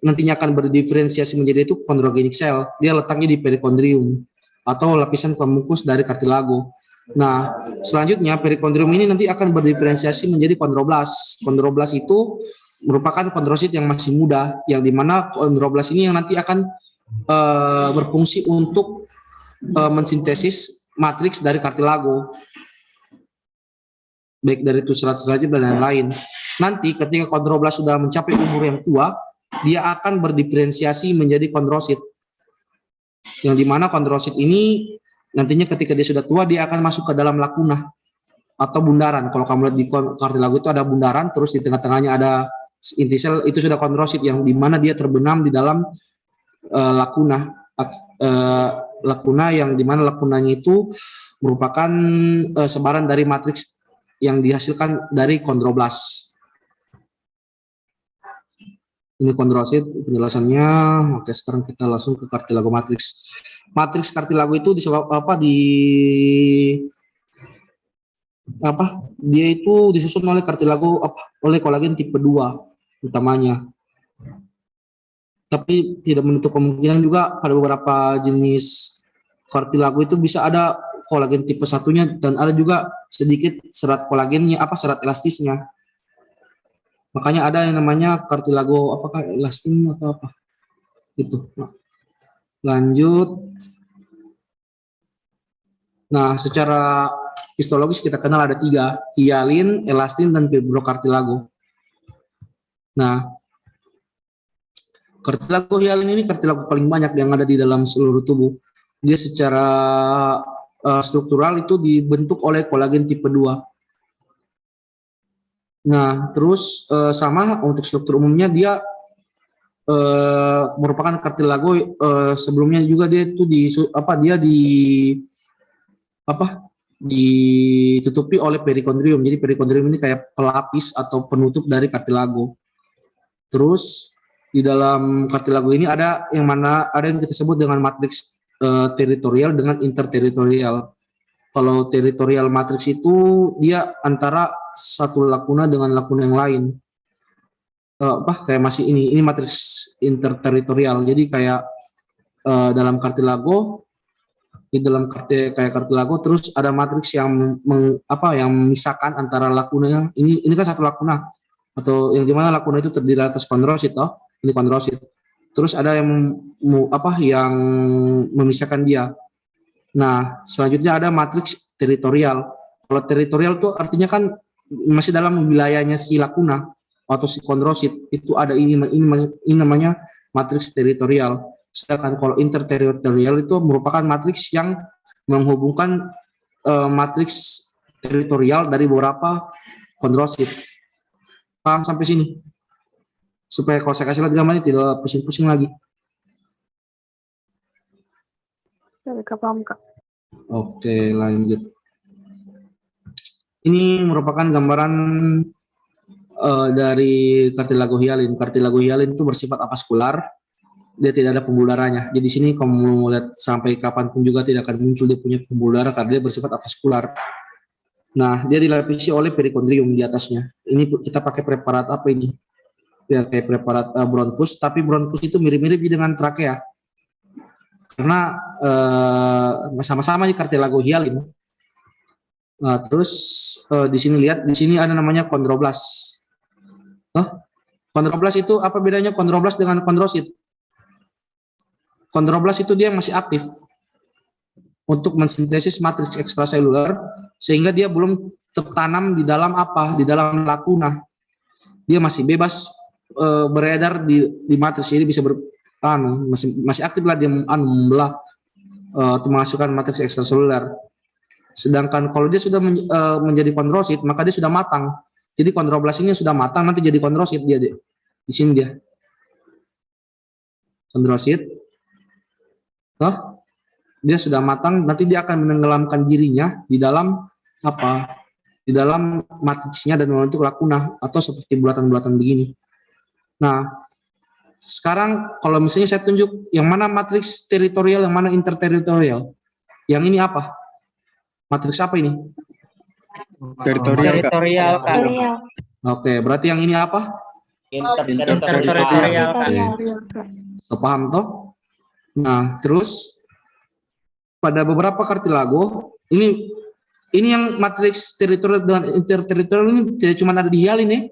nantinya akan berdiferensiasi menjadi itu chondrogenic cell. Dia letaknya di perikondrium atau lapisan pembungkus dari kartilago. Nah, selanjutnya perikondrium ini nanti akan berdiferensiasi menjadi kondroblast. Kondroblast itu merupakan kondrosit yang masih muda, yang dimana kondroblast ini yang nanti akan berfungsi untuk mensintesis matriks dari kartilago, baik dari serat-seratnya dan lain-lain. Nanti ketika kondroblast sudah mencapai umur yang tua, dia akan berdiferensiasi menjadi kondrosit, yang dimana kondrosit ini nantinya ketika dia sudah tua dia akan masuk ke dalam lakuna atau bundaran. Kalau kamu lihat di kartilago itu ada bundaran, terus di tengah-tengahnya ada inti sel, itu sudah kondrosit, yang dimana dia terbenam di dalam lakuna, yang dimana lakunanya itu merupakan sebaran dari matriks yang dihasilkan dari kondroblast. Ini kondrosit penjelasannya. Oke, sekarang kita langsung ke kartilago matriks. Matriks kartilago itu dia itu disusun oleh kartilago oleh kolagen tipe 2 utamanya. Tapi tidak menutup kemungkinan juga pada beberapa jenis kartilago itu bisa ada kolagen tipe 1-nya dan ada juga sedikit serat kolagennya, serat elastisnya. Makanya ada yang namanya kartilago elastin atau apa itu. Lanjut. Nah, secara histologis kita kenal ada 3, hialin, elastin, dan fibrokartilago. Nah, kartilago hialin ini kartilago paling banyak yang ada di dalam seluruh tubuh. Dia secara struktural itu dibentuk oleh kolagen tipe 2. Nah, terus sama untuk struktur umumnya dia merupakan kartilago sebelumnya juga dia itu ditutupi oleh perikondrium. Jadi perikondrium ini kayak pelapis atau penutup dari kartilago. Terus di dalam kartilago ini ada yang kita sebut dengan matriks teritorial dengan interteritorial. Kalau teritorial matriks itu dia antara satu lakuna dengan lakuna yang lain. Kayak masih ini matriks interteritorial. Jadi kayak dalam kartilago, di dalam kartilago terus ada matriks yang memisahkan antara lakunanya. Ini kan satu lakuna, atau yang dimana lakuna itu terdiri atas kondrosit, ini kondrosit. Terus ada yang yang memisahkan dia. Nah, selanjutnya ada matriks teritorial. Kalau teritorial itu artinya kan masih dalam wilayahnya si lakuna atau si kondrosit, itu ada ini namanya matriks teritorial. Sedangkan kalau interteritorial itu merupakan matriks yang menghubungkan matriks teritorial dari beberapa kondrosit. Paham sampai sini? Supaya kalau saya kasih lihat gambarnya tidak pusing-pusing lagi. Paham, Kak. Oke, lanjut. Ini merupakan gambaran dari kartilago hialin. Kartilago hialin itu bersifat avaskular, dia tidak ada pembuluh darahnya. Jadi di sini kamu lihat sampai kapanpun juga tidak akan muncul dia punya pembuluh darah karena dia bersifat avaskular. Nah, dia dilapisi oleh perikondrium di atasnya. Ini kita pakai preparat apa ini? Ya, kayak preparat bronkus, tapi bronkus itu mirip-mirip dengan trakea. karena sama-sama di kartilago hialin. Nah, terus di sini lihat, di sini ada namanya kondroblas. Kondroblas itu apa bedanya kondroblas dengan kondrosit? Kondroblas itu dia masih aktif untuk mensintesis matriks ekstraseluler sehingga dia belum tertanam di dalam apa? Di dalam lakuna. Dia masih bebas beredar di matriks ini, bisa masih aktif lah dia membelah untuk menghasilkan matriks ekstraseluler. Sedangkan kalau dia sudah menjadi kondrosit, maka dia sudah matang. Jadi kondroblas ini sudah matang, nanti jadi kondrosit dia. Di sini dia. Kondrosit. Dia sudah matang, nanti dia akan menenggelamkan dirinya di dalam apa? Di dalam matriksnya dan membentuk lakuna atau seperti bulatan-bulatan begini. Nah, sekarang kalau misalnya saya tunjuk yang mana matriks teritorial, yang mana interteritorial. Yang ini apa? Matriks apa ini? Teritorial kan. Oke, berarti yang ini apa? Interteritorial kan. So, paham toh? Nah, terus pada beberapa kartilago ini yang matriks teritorial dan interteritorial ini tidak cuma ada di hialin ya.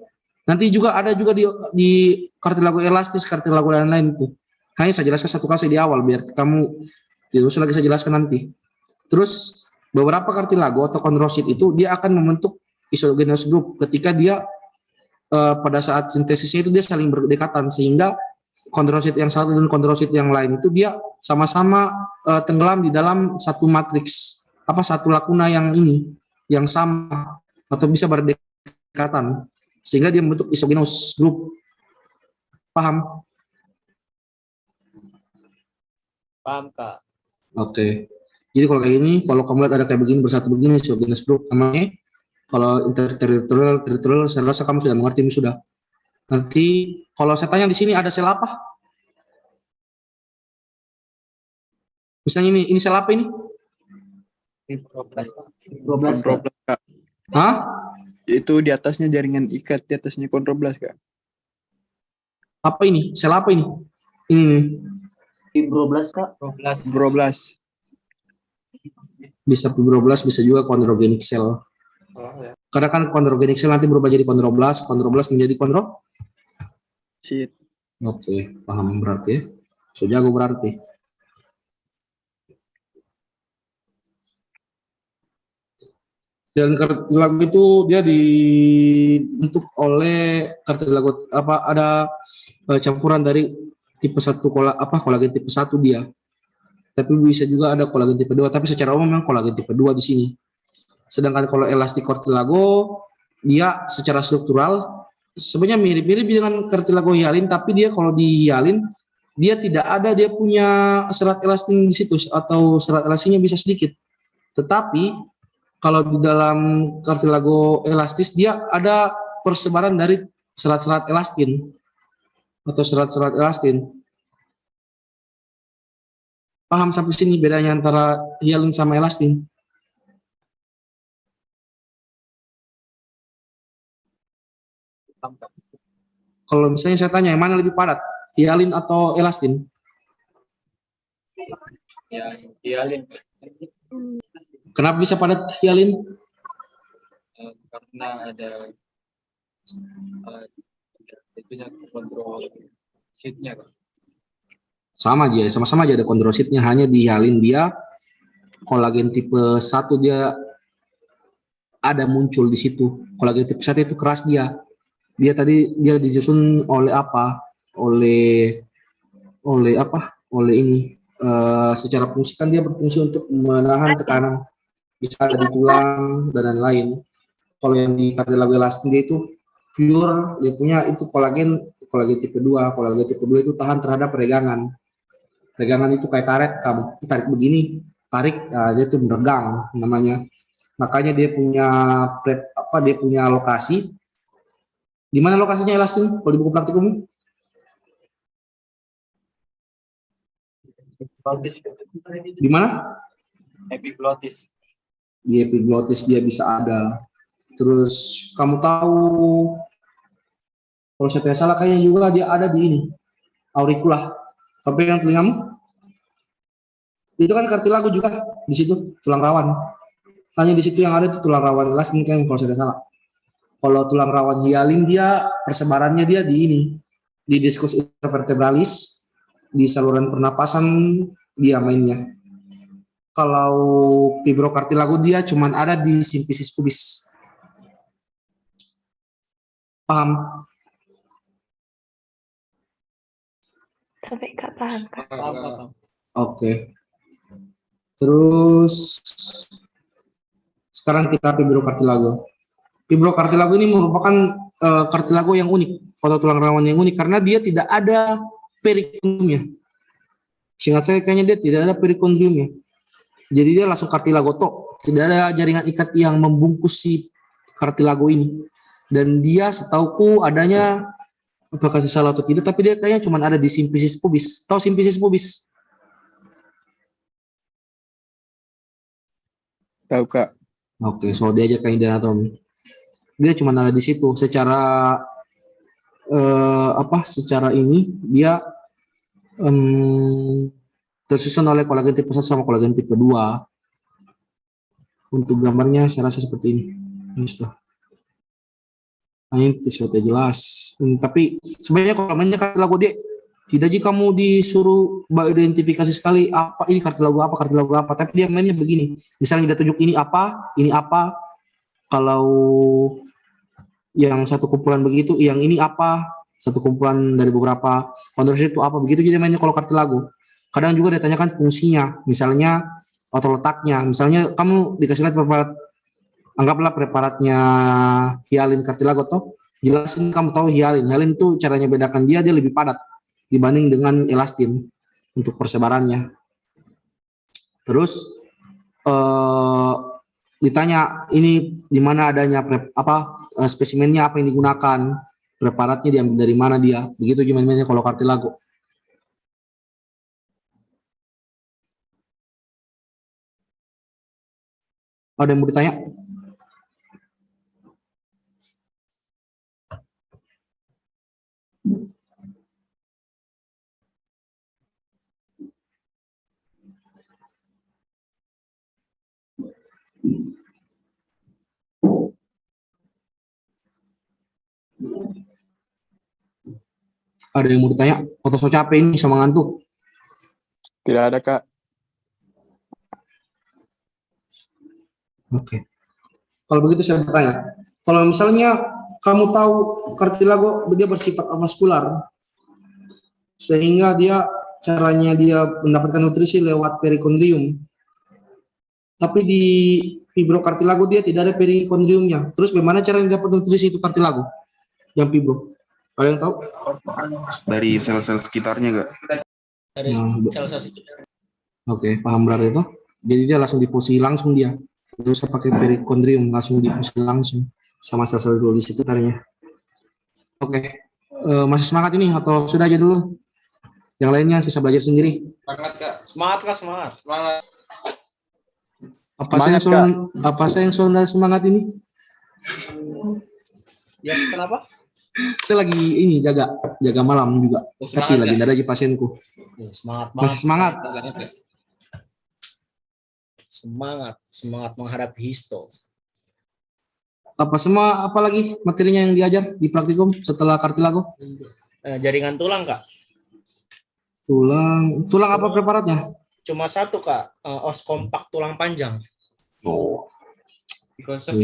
Nanti juga ada juga di kartilago elastis, kartilago lain-lain itu. Hanya saya jelaskan satu kali di awal biar kamu tidak usah lagi saya jelaskan nanti. Terus beberapa kartilago atau kondrosit itu dia akan membentuk isogenous group ketika dia pada saat sintesisnya itu dia saling berdekatan sehingga kondrosit yang satu dan kondrosit yang lain itu dia sama-sama tenggelam di dalam satu matriks satu lakuna yang ini yang sama atau bisa berdekatan sehingga dia membentuk isogenous group. Paham? Paham, Kak. Oke. Jadi kalau kayak ini, kalau kamu lihat ada kayak begini bersatu begini, isogenous group namanya. Kalau interteritorial, teritorial, saya rasa kamu sudah mengerti ini sudah. Nanti kalau saya tanya di sini ada sel apa? Misalnya ini sel apa ini? Kontroblas, Kak. Hah? Itu di atasnya jaringan ikat, di atasnya kontroblas, Kak. Apa ini? Sel apa ini? Ini nih. Fibroblas, Kak. Fibroblas. Bisa fibroblas, bisa juga kondrogenic cell. Karena kan kondrogenic cell nanti berubah jadi kondroblas menjadi kondrosit. Oke, paham berarti ya. So jago berarti. Dan kartilago itu dia dibentuk oleh kartilago ada campuran dari tipe 1 kolagen tipe 1 dia. Tapi bisa juga ada kolagen tipe 2, tapi secara umum memang kolagen tipe 2 di sini. Sedangkan kalau elastic cartilago dia secara struktural sebenarnya mirip-mirip dengan cartilago hialin, tapi dia kalau di hialin dia tidak ada, dia punya serat elastin di situ atau serat elastinnya bisa sedikit. Tetapi kalau di dalam cartilago elastis dia ada persebaran dari serat-serat elastin atau serat-serat elastin. Paham sampai sini bedanya antara hialin sama elastin? Kalau misalnya saya tanya yang mana lebih padat, hialin atau elastin? Ya, hialin. Kenapa bisa padat hialin? Karena ada itunya kontrol sheetnya kan. Sama aja, sama-sama aja ada kondrositnya, hanya di hialin dia kolagen tipe 1 dia ada muncul di situ. Kolagen tipe 1 itu keras dia. Dia disusun oleh apa? Oleh ini. Secara fungsi kan dia berfungsi untuk menahan tekanan, bisa ada di tulang dan lain-lain. Kalau yang di cartilago elastin dia itu pure, dia punya itu kolagen tipe 2. Kolagen tipe 2 itu tahan terhadap peregangan. Peregangan itu kayak karet, kamu tarik begini, dia itu meregang namanya. Makanya dia punya lokasi. Di mana lokasinya elastin kalau di buku praktikum? Di mana? Epiglotis. Di epiglotis dia bisa ada. Terus kamu tahu, kalau saya tidak salah kayaknya juga dia ada di ini, auricula. Kamu pegang telingamu? Itu kan kartilago juga di situ tulang rawan. Hanya di situ yang ada itu tulang rawan elastin kan kalau saya tidak salah. Kalau tulang rawan hialin dia persebarannya dia di ini, di diskus intervertebralis, di saluran pernapasan dia mainnya. Kalau fibrokartilago dia cuman ada di simfisis pubis. Paham? Sampai nggak paham, Kak. Oke. Terus sekarang kita fibrokartilago. Fibrokartilago ini merupakan kartilago yang unik, foto tulang rawan yang unik karena dia tidak ada perikondriumnya. Seingat saya kayaknya dia tidak ada perikondriumnya. Jadi dia langsung kartilago tok, tidak ada jaringan ikat yang membungkus si kartilago ini. Dan dia setauku adanya, apakah saya salah atau tidak, tapi dia kayaknya cuma ada di simfisis pubis. Tahu simfisis pubis? Tahu Kak. Oke, so dia aja kayak anatomi. Dia cuma ada di situ. Secara secara ini dia tersusun oleh kolagen tipe 1 sama kolagen tipe 2. Untuk gambarnya saya rasa seperti ini. Nah, ini sudah jelas. Tapi sebenarnya kalau mainnya kartilago dia tidak jika kamu disuruh identifikasi sekali apa ini kartilago apa, tapi dia mainnya begini. Misalnya dia tunjuk ini apa. Kalau yang satu kumpulan begitu, yang ini apa, satu kumpulan dari beberapa konstruksi itu apa, begitu jadi mainnya kalau kartilago. Kadang juga ditanyakan fungsinya, misalnya atau letaknya. Misalnya kamu dikasih lihat preparat, anggaplah preparatnya hialin kartilago toh, jelasin kamu tahu hialin. Hialin itu caranya bedakan dia lebih padat dibanding dengan elastin untuk persebarannya. Terus ditanya ini di mana adanya spesimennya apa yang digunakan, preparatnya diambil dari mana dia, begitu gimana kalau kartilago. Ada yang mau ditanya? Ada yang mau ditanya? Atau so capek ini sama ngantuk? Tidak ada Kak. Oke. Kalau begitu saya bertanya, kalau misalnya kamu tahu kartilago dia bersifat avaskular, sehingga caranya dia mendapatkan nutrisi lewat perikondrium, tapi di fibrokartilago dia tidak ada perikondriumnya. Terus bagaimana cara dapat nutrisi itu kartilago yang fibro? Ada yang tahu? Dari sel-sel sekitarnya Kak. Dari sel-sel sekitar. Oke, paham berarti itu. Jadi dia langsung difusi langsung dia. Terus pakai perikondrium langsung difusi langsung sama sel-sel dulu di sekitarnya. Oke. Masih semangat ini atau sudah aja dulu? Yang lainnya sisa belajar sendiri. Semangat Kak. Semangat. Apa saya yang soal semangat ini? Ya, kenapa? Saya lagi ini jaga malam juga. Tapi lagi ada aja pasienku. Semangat. Masih semangat. Semangat menghadapi histo. Apa lagi materinya yang diajar di praktikum setelah kartilago? Jaringan tulang Kak. Tulang apa preparatnya? Cuma satu Kak, os kompak tulang panjang. Oh. Konsep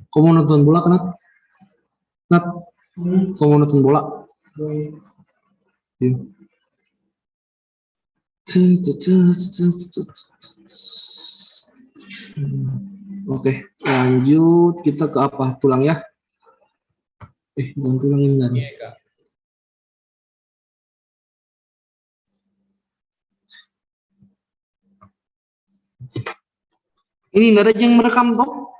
Kau mau nonton bola kenapa? Nat, kau mau nonton bola? Iya. Oke, lanjut kita ke apa? Tulang ya? Bukan tulang ini kan? Iya, Kak. Ini nggak ada yang merekam toh?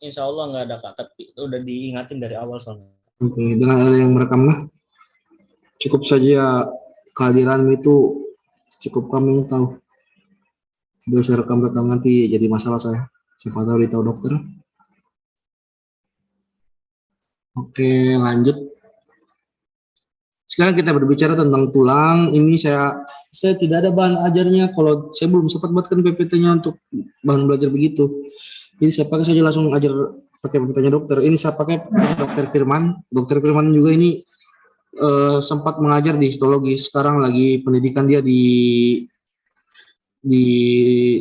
Insya Allah nggak ada Kak, tapi udah diingatin dari awal soalnya. Oke, dengan ada yang merekam lah. Cukup saja kehadiranmu itu cukup kami tahu. Tidak usah rekam-rekam nanti jadi masalah saya. Siapa tahu ditahu dokter. Oke, lanjut. Sekarang kita berbicara tentang tulang. Ini saya tidak ada bahan ajarnya. Kalau saya belum sempat buatkan PPT-nya untuk bahan belajar begitu. Jadi saya pakai saja langsung ajar pakai PPT-nya dokter. Ini saya pakai Dokter Firman. Dokter Firman juga ini sempat mengajar di histologi. Sekarang lagi pendidikan dia di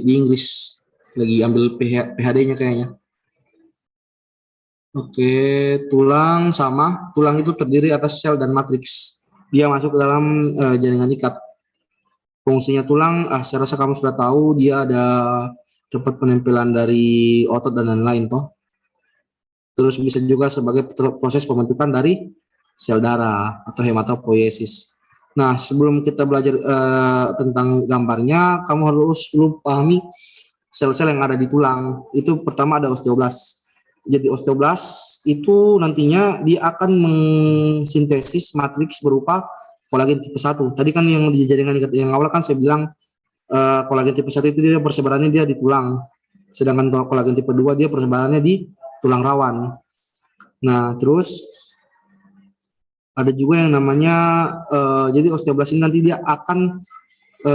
Inggris. Lagi ambil PhD-nya kayaknya. Oke, tulang sama. Tulang itu terdiri atas sel dan matriks. Dia masuk ke dalam jaringan ikat. Fungsinya tulang, saya rasa kamu sudah tahu, dia ada tempat penempelan dari otot dan lain-lain toh. Terus bisa juga sebagai proses pembentukan dari sel darah atau hematopoiesis. Nah, sebelum kita belajar tentang gambarnya, kamu harus pahami sel-sel yang ada di tulang. Itu pertama ada osteoblas. Jadi osteoblas itu nantinya dia akan mengsintesis matriks berupa kolagen tipe 1. Tadi kan yang di jaringan yang awal kan saya bilang kolagen tipe 1 itu dia persebarannya dia di tulang. Sedangkan kolagen tipe 2 dia persebarannya di tulang rawan. Nah, terus ada juga yang namanya jadi osteoblas ini nanti dia akan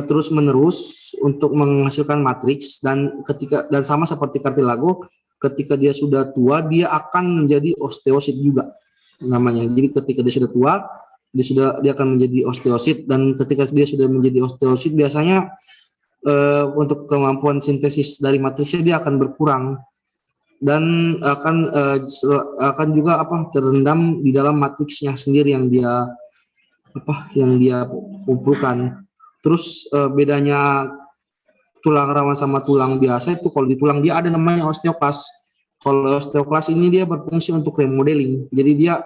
terus menerus untuk menghasilkan matriks dan sama seperti kartilago, ketika dia sudah tua dia akan menjadi osteosit juga namanya. Jadi ketika dia sudah tua dia akan menjadi osteosit, dan ketika dia sudah menjadi osteosit biasanya untuk kemampuan sintesis dari matriksnya dia akan berkurang dan akan juga terendam di dalam matriksnya sendiri yang dia kumpulkan. Terus bedanya tulang rawan sama tulang biasa itu, kalau di tulang dia ada namanya osteoklas. Kalau osteoklas ini dia berfungsi untuk remodeling. Jadi dia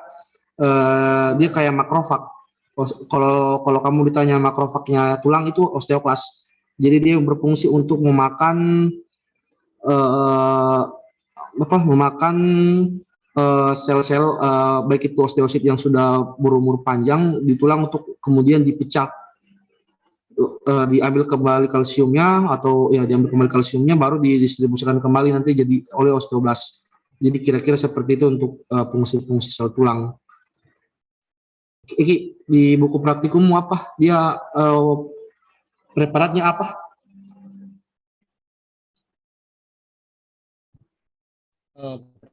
kayak makrofag. Kalau kamu ditanya makrofagnya tulang itu osteoklas. Jadi dia berfungsi untuk memakan sel-sel baik itu osteosit yang sudah berumur panjang di tulang untuk kemudian dipecah. Diambil kembali kalsiumnya diambil kembali kalsiumnya baru didistribusikan kembali nanti jadi oleh osteoblas. Jadi kira-kira seperti itu untuk fungsi-fungsi sel tulang. Iki di buku praktikummu apa? Dia preparatnya apa?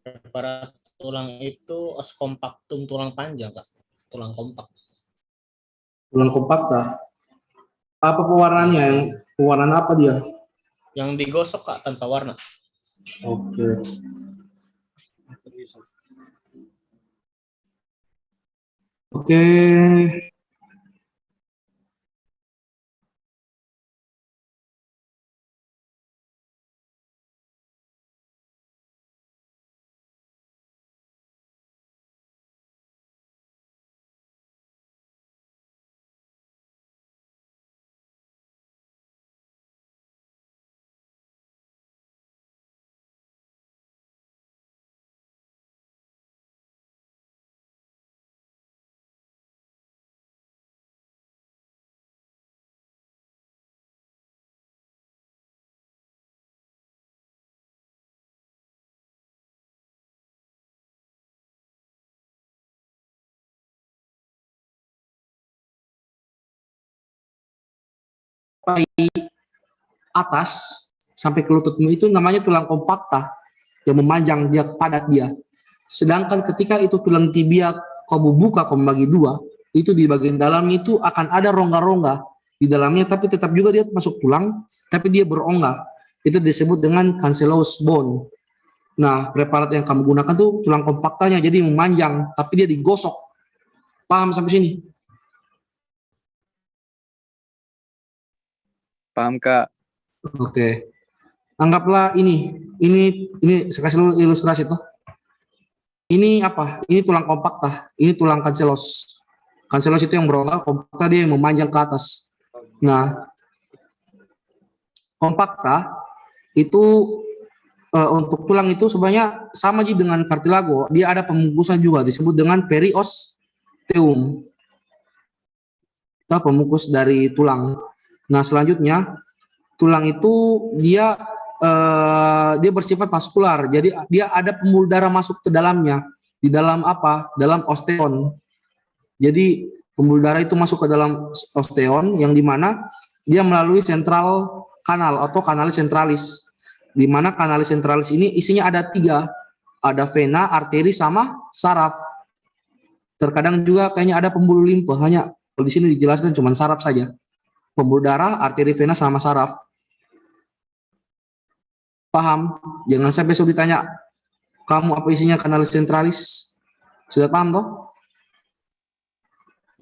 Preparat tulang itu os compactum, tulang panjang Kak. Tulang kompak. Tulang kompakta. Apa pewarnaannya? Pewarnaan apa dia? Yang digosok Kak, tanpa warna. Oke. Oke. Atas sampai ke lututmu itu namanya tulang kompakta yang memanjang, dia padat dia. Sedangkan ketika itu tulang tibia kau buka kau bagi dua, itu di bagian dalam itu akan ada rongga-rongga. Di di dalamnya, tapi tetap juga dia masuk tulang, tapi dia berongga. Itu disebut dengan cancellous bone. Nah, preparat yang kamu gunakan tuh tulang kompaktanya, jadi memanjang, tapi dia digosok. Paham sampai sini? Paham, Kak. Oke. Anggaplah ini saya kasih dulu ilustrasi tuh. Ini apa? Ini tulang kompakta, ini tulang cancellous. Cancellous itu yang berongga, kompakta dia yang memanjang ke atas. Nah, kompakta itu untuk tulang itu sebenarnya sama aja dengan cartilago, dia ada pembungkusan juga disebut dengan periosteum. Itu pembungkus dari tulang. Nah, selanjutnya tulang itu dia bersifat vaskular, jadi dia ada pembuluh darah masuk ke dalamnya. Di dalam apa? Dalam osteon. Jadi pembuluh darah itu masuk ke dalam osteon, yang dimana dia melalui sentral kanal atau kanalis centralis. Di mana kanalis centralis ini isinya ada 3, ada vena, arteri, sama saraf. Terkadang juga kayaknya ada pembuluh limpa, hanya di sini dijelaskan cuma saraf saja. Pembuluh darah, arteri, vena, sama saraf. Paham? Jangan sampai besok ditanya, kamu apa isinya kanalis centralis? Sudah paham toh?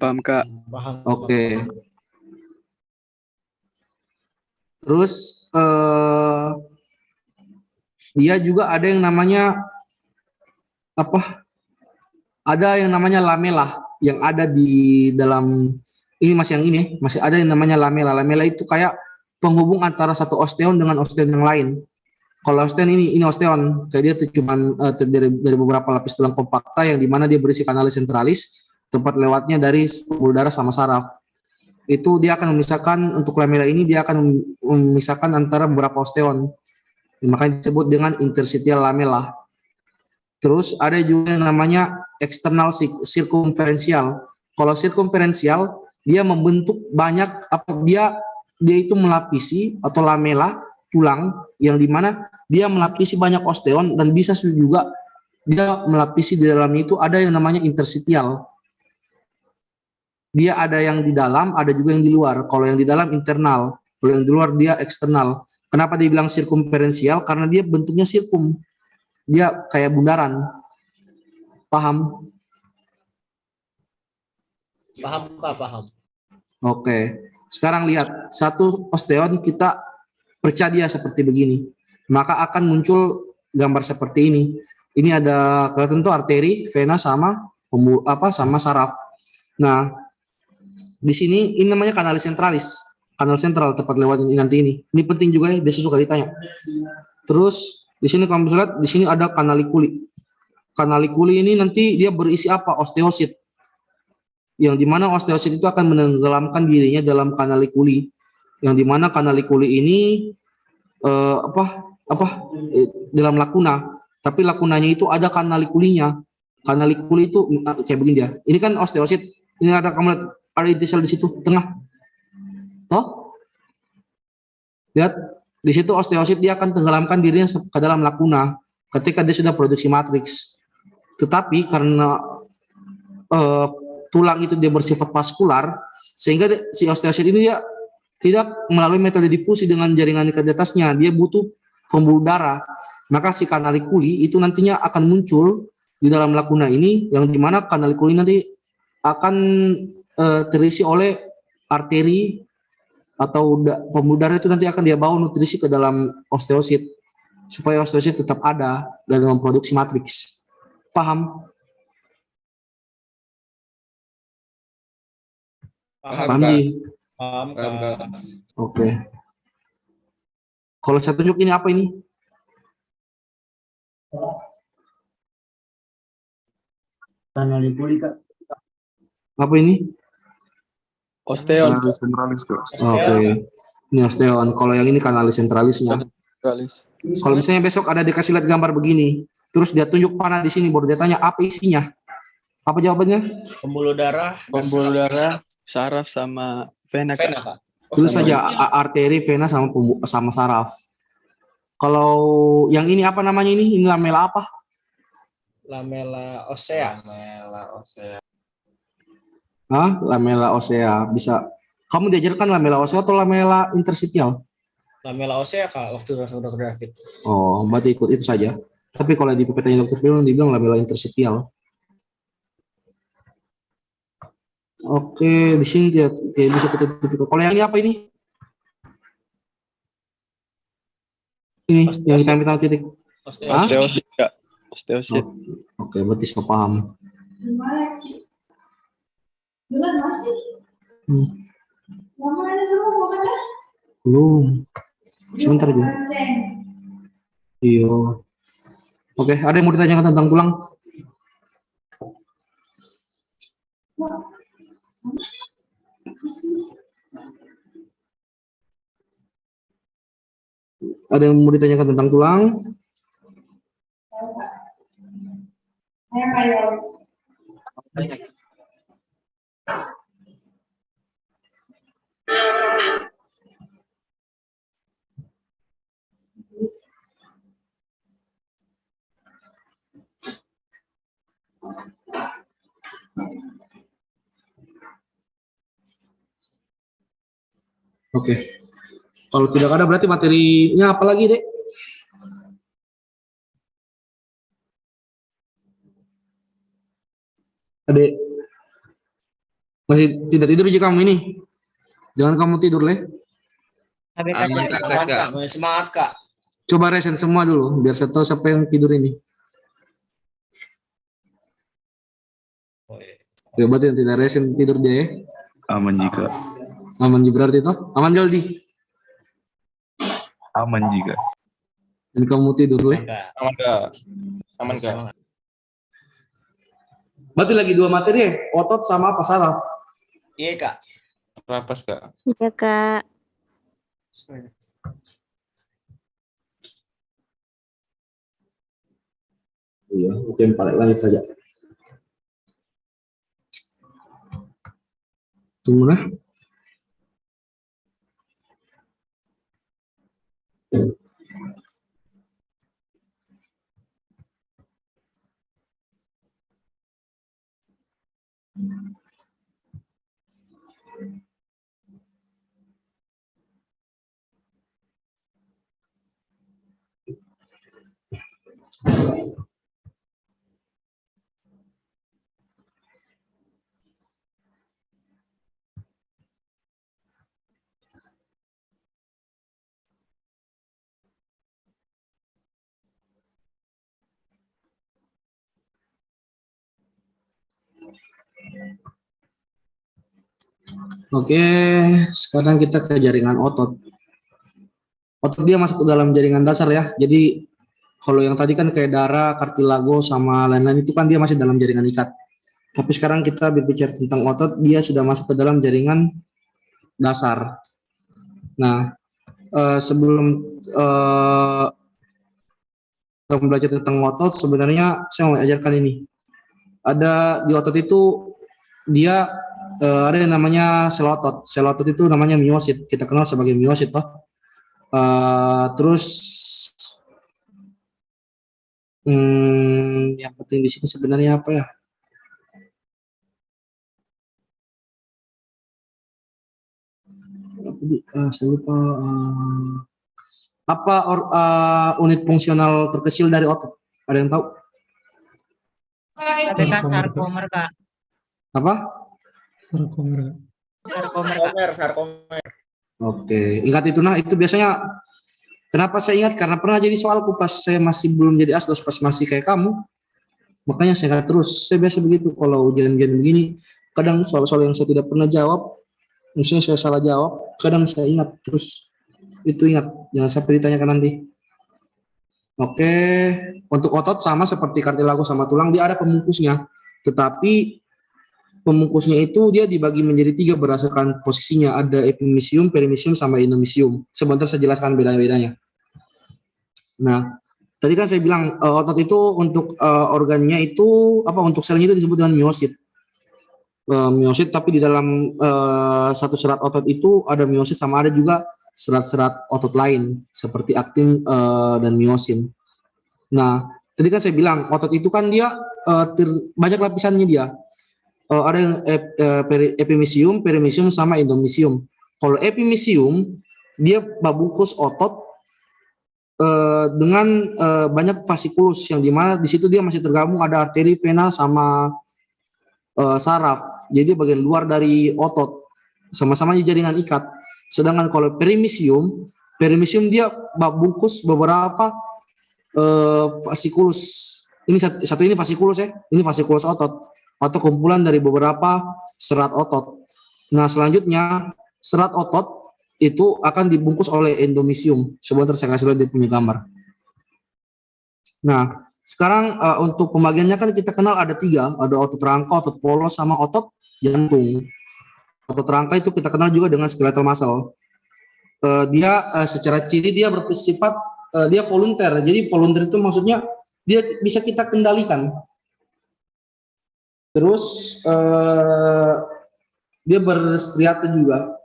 Paham, Kak. Paham. Oke. Terus dia juga ada yang namanya apa? Ada yang namanya lamela yang ada di dalam ini, masih yang ini, masih ada yang namanya lamela. Lamela itu kayak penghubung antara satu osteon dengan osteon yang lain. Kalau osteon ini osteon, kayak dia cuma terdiri dari beberapa lapis tulang kompakta yang dimana dia berisi kanalis centralis, tempat lewatnya dari pembuluh darah sama saraf. Itu dia akan memisahkan, untuk lamela ini dia akan memisahkan antara beberapa osteon. Makanya disebut dengan interstitial lamella. Terus ada juga yang namanya external circumferential. Kalau circumferential dia membentuk banyak dia itu melapisi atau lamela tulang yang dimana dia melapisi banyak osteon, dan bisa juga dia melapisi di dalamnya itu ada yang namanya interstitial. Dia ada yang di dalam, ada juga yang di luar. Kalau yang di dalam internal, kalau yang di luar dia eksternal. Kenapa dibilang sirkumferensial? Karena dia bentuknya sirkum. Dia kayak bundaran. Paham? Paham, Kak, paham. Oke. Sekarang lihat, satu osteon kita percaya dia seperti begini. Maka akan muncul gambar seperti ini. Ini ada kelihatan tuh arteri, vena, sama sama saraf. Nah, di sini ini namanya kanalis centralis. Kanal sentral tepat lewat nanti ini. Ini penting juga ya, biasa suka ditanya. Terus di sini kamu bisa lihat, di sini ada kanalikuli. Kanalikuli ini nanti dia berisi apa? Osteosit. Yang dimana osteosit itu akan menenggelamkan dirinya dalam kanalikuli. Yang dimana kanalikuli ini dalam lakuna. Tapi lakunanya itu ada kanalikulinya. Kanalikuli itu kayak begini dia. Ini kan osteosit. Ini ada kamu lihat, ada inti sel di situ tengah. Toh? Lihat, di situ osteosit dia akan tenggelamkan dirinya ke dalam lakuna ketika dia sudah produksi matriks. Tetapi karena tulang itu dia bersifat vaskular, sehingga si osteosit ini dia tidak melalui metode difusi dengan jaringan ikat di atasnya, dia butuh pembuluh darah. Maka si kanalikuli itu nantinya akan muncul di dalam lakuna ini, yang dimana kanalikuli nanti akan terisi oleh arteri atau pembuluh darah, itu nanti akan dia bawa nutrisi ke dalam osteosit supaya osteosit tetap ada dalam produksi matriks. Paham? Paham, Ji? Paham, Kak. Oke. Kalau saya tunjuk ini apa ini? Kanalikuli, Kak. Apa ini? Osteon. Centralis, Kak. Oke. Ini osteon. Kalau yang ini kanalis centralisnya. Centralis. Kalau misalnya besok ada dikasih lihat gambar begini, terus dia tunjuk panah di sini, baru dia tanya apa isinya. Apa jawabannya? Pembuluh darah. Pembuluh darah, saraf, sama vena, Vena, Kak. Kak. Tulis saja arteri, vena, sama saraf. Kalau yang ini apa namanya ini? Ini lamela apa? Lamela osea. Hah? Lamela osea. Bisa. Kamu diajarkan lamela osea atau lamela interstitial? Lamela osea Kak waktu sama Dr. David. Oh, berarti ikut itu saja. Tapi kalau di PPT-nya Dr. Firman dibilang lamela interstitial. Oke, di sini dia bisa kita tutup. Kalau yang ini apa ini? Ini yang kita titik. Osteosit, Kak. Osteosit. Oke, berarti saya paham. Gimana, Ci? Bulan masih? Hmm. Mama ada semua makan dah? Belum. Sebentar aja. Iya. Oke, ada yang mau ditanyakan tentang tulang? Ada yang mau ditanyakan tentang tulang? Saya kayak Oke. Kalau tidak ada berarti materinya apa lagi, Dek? Adek. Masih tidak tidur aja kamu ini? Jangan kamu tidur, Le. Aman Kak. Semangat Kak. Coba resen semua dulu, biar saya tahu siapa yang tidur ini. Ya, berarti yang tidak resen tidur dia ya? Aman jika. Aman berarti toh? Aman Jaldi? Aman jika. Dan kamu tidur, Le? Aman Kak. Aman Kak. Berarti lagi dua materi ya? Otot sama apa saraf? Iya Kak. Rapas, Kak. Iya, Kak. Iya, oke, balik lanjut saja. Tunggu nah. Oke, sekarang kita ke jaringan otot. Otot dia masuk ke dalam jaringan dasar ya. Jadi kalau yang tadi kan kayak darah, kartilago sama lain-lain itu kan dia masih dalam jaringan ikat. Tapi sekarang kita berbicara tentang otot, dia sudah masuk ke dalam jaringan dasar. Nah, sebelum kita belajar tentang otot, sebenarnya saya mau ajarkan ini. Ada di otot itu dia ada yang namanya sel otot. Sel otot itu namanya miosit. Kita kenal sebagai miosit toh. Terus yang penting di sini sebenarnya apa ya? Saya lupa. Apa unit fungsional terkecil dari otot? Ada yang tahu? KPK sarkomer, Kak. Apa? Sarkomer. Oke, ingat itu nah, itu biasanya kenapa saya ingat? Karena pernah jadi soalku pas saya masih belum jadi asdos, pas masih kayak kamu. Makanya saya ingat terus. Saya biasa begitu kalau ujian-ujian begini, kadang soal-soal yang saya tidak pernah jawab, misalnya saya salah jawab, kadang saya ingat terus. Itu ingat, jangan sampai ditanyakan nanti. Oke, untuk otot sama seperti kartilago sama tulang, dia ada pemungkusnya. Tetapi pemungkusnya itu dia dibagi menjadi 3 berdasarkan posisinya. Ada epimysium, perimysium, sama inomysium. Sebentar saya jelaskan beda-bedanya. Nah, tadi kan saya bilang otot itu untuk organnya itu apa? Untuk selnya itu disebut dengan miosit. Miosit, tapi di dalam satu serat otot itu ada miosit sama ada juga serat-serat otot lain seperti aktin dan miosin. Nah, tadi kan saya bilang otot itu kan dia banyak lapisannya dia. ada yang epimysium, perimysium, sama endomysium. Kalau epimysium dia membungkus otot dengan banyak vasikulus, yang dimana di situ dia masih tergabung ada arteri, vena, sama saraf. Jadi bagian luar dari otot, sama-sama jaringan ikat. Sedangkan kalau perimysium dia membungkus beberapa vasikulus. Ini satu ini vasikulus ya, ini vasikulus otot atau kumpulan dari beberapa serat otot. Nah, selanjutnya serat otot itu akan dibungkus oleh endomysium. Sebentar saya kasih lihat dia punya gambar. Nah, sekarang untuk pembagiannya kan kita kenal ada 3, ada otot rangka, otot polos, sama otot jantung. Otot rangka itu kita kenal juga dengan skeletal muscle. Dia secara ciri dia bersifat dia volunteer. Jadi volunteer itu maksudnya dia bisa kita kendalikan. Terus dia berstriata juga.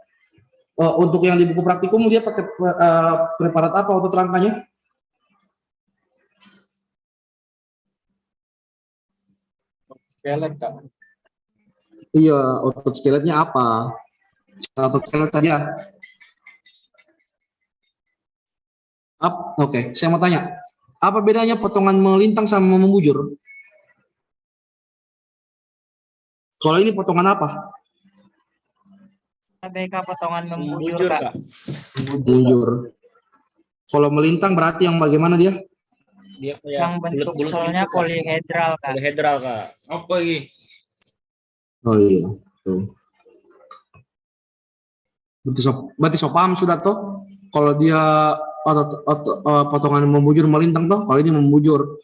Untuk yang di buku praktikum dia pakai preparat apa otot rangkanya? Skelet, Kak. Iya, otot skeletnya apa? Otot skelet saja. Oke, saya mau tanya, apa bedanya potongan melintang sama membujur? Kalau ini potongan apa? BK potongan membujur, Bujur, Kak. Kak. Membujur. Kalau melintang berarti yang bagaimana dia? Dia kayak Yang bentuk bulat-bulat selnya gitu, Kak. polihedral, Kak. Polihedral, Kak. Apa ini? Oh iya, tuh. Berarti so paham sudah toh? Kalau dia potongan membujur melintang toh, kalau ini membujur.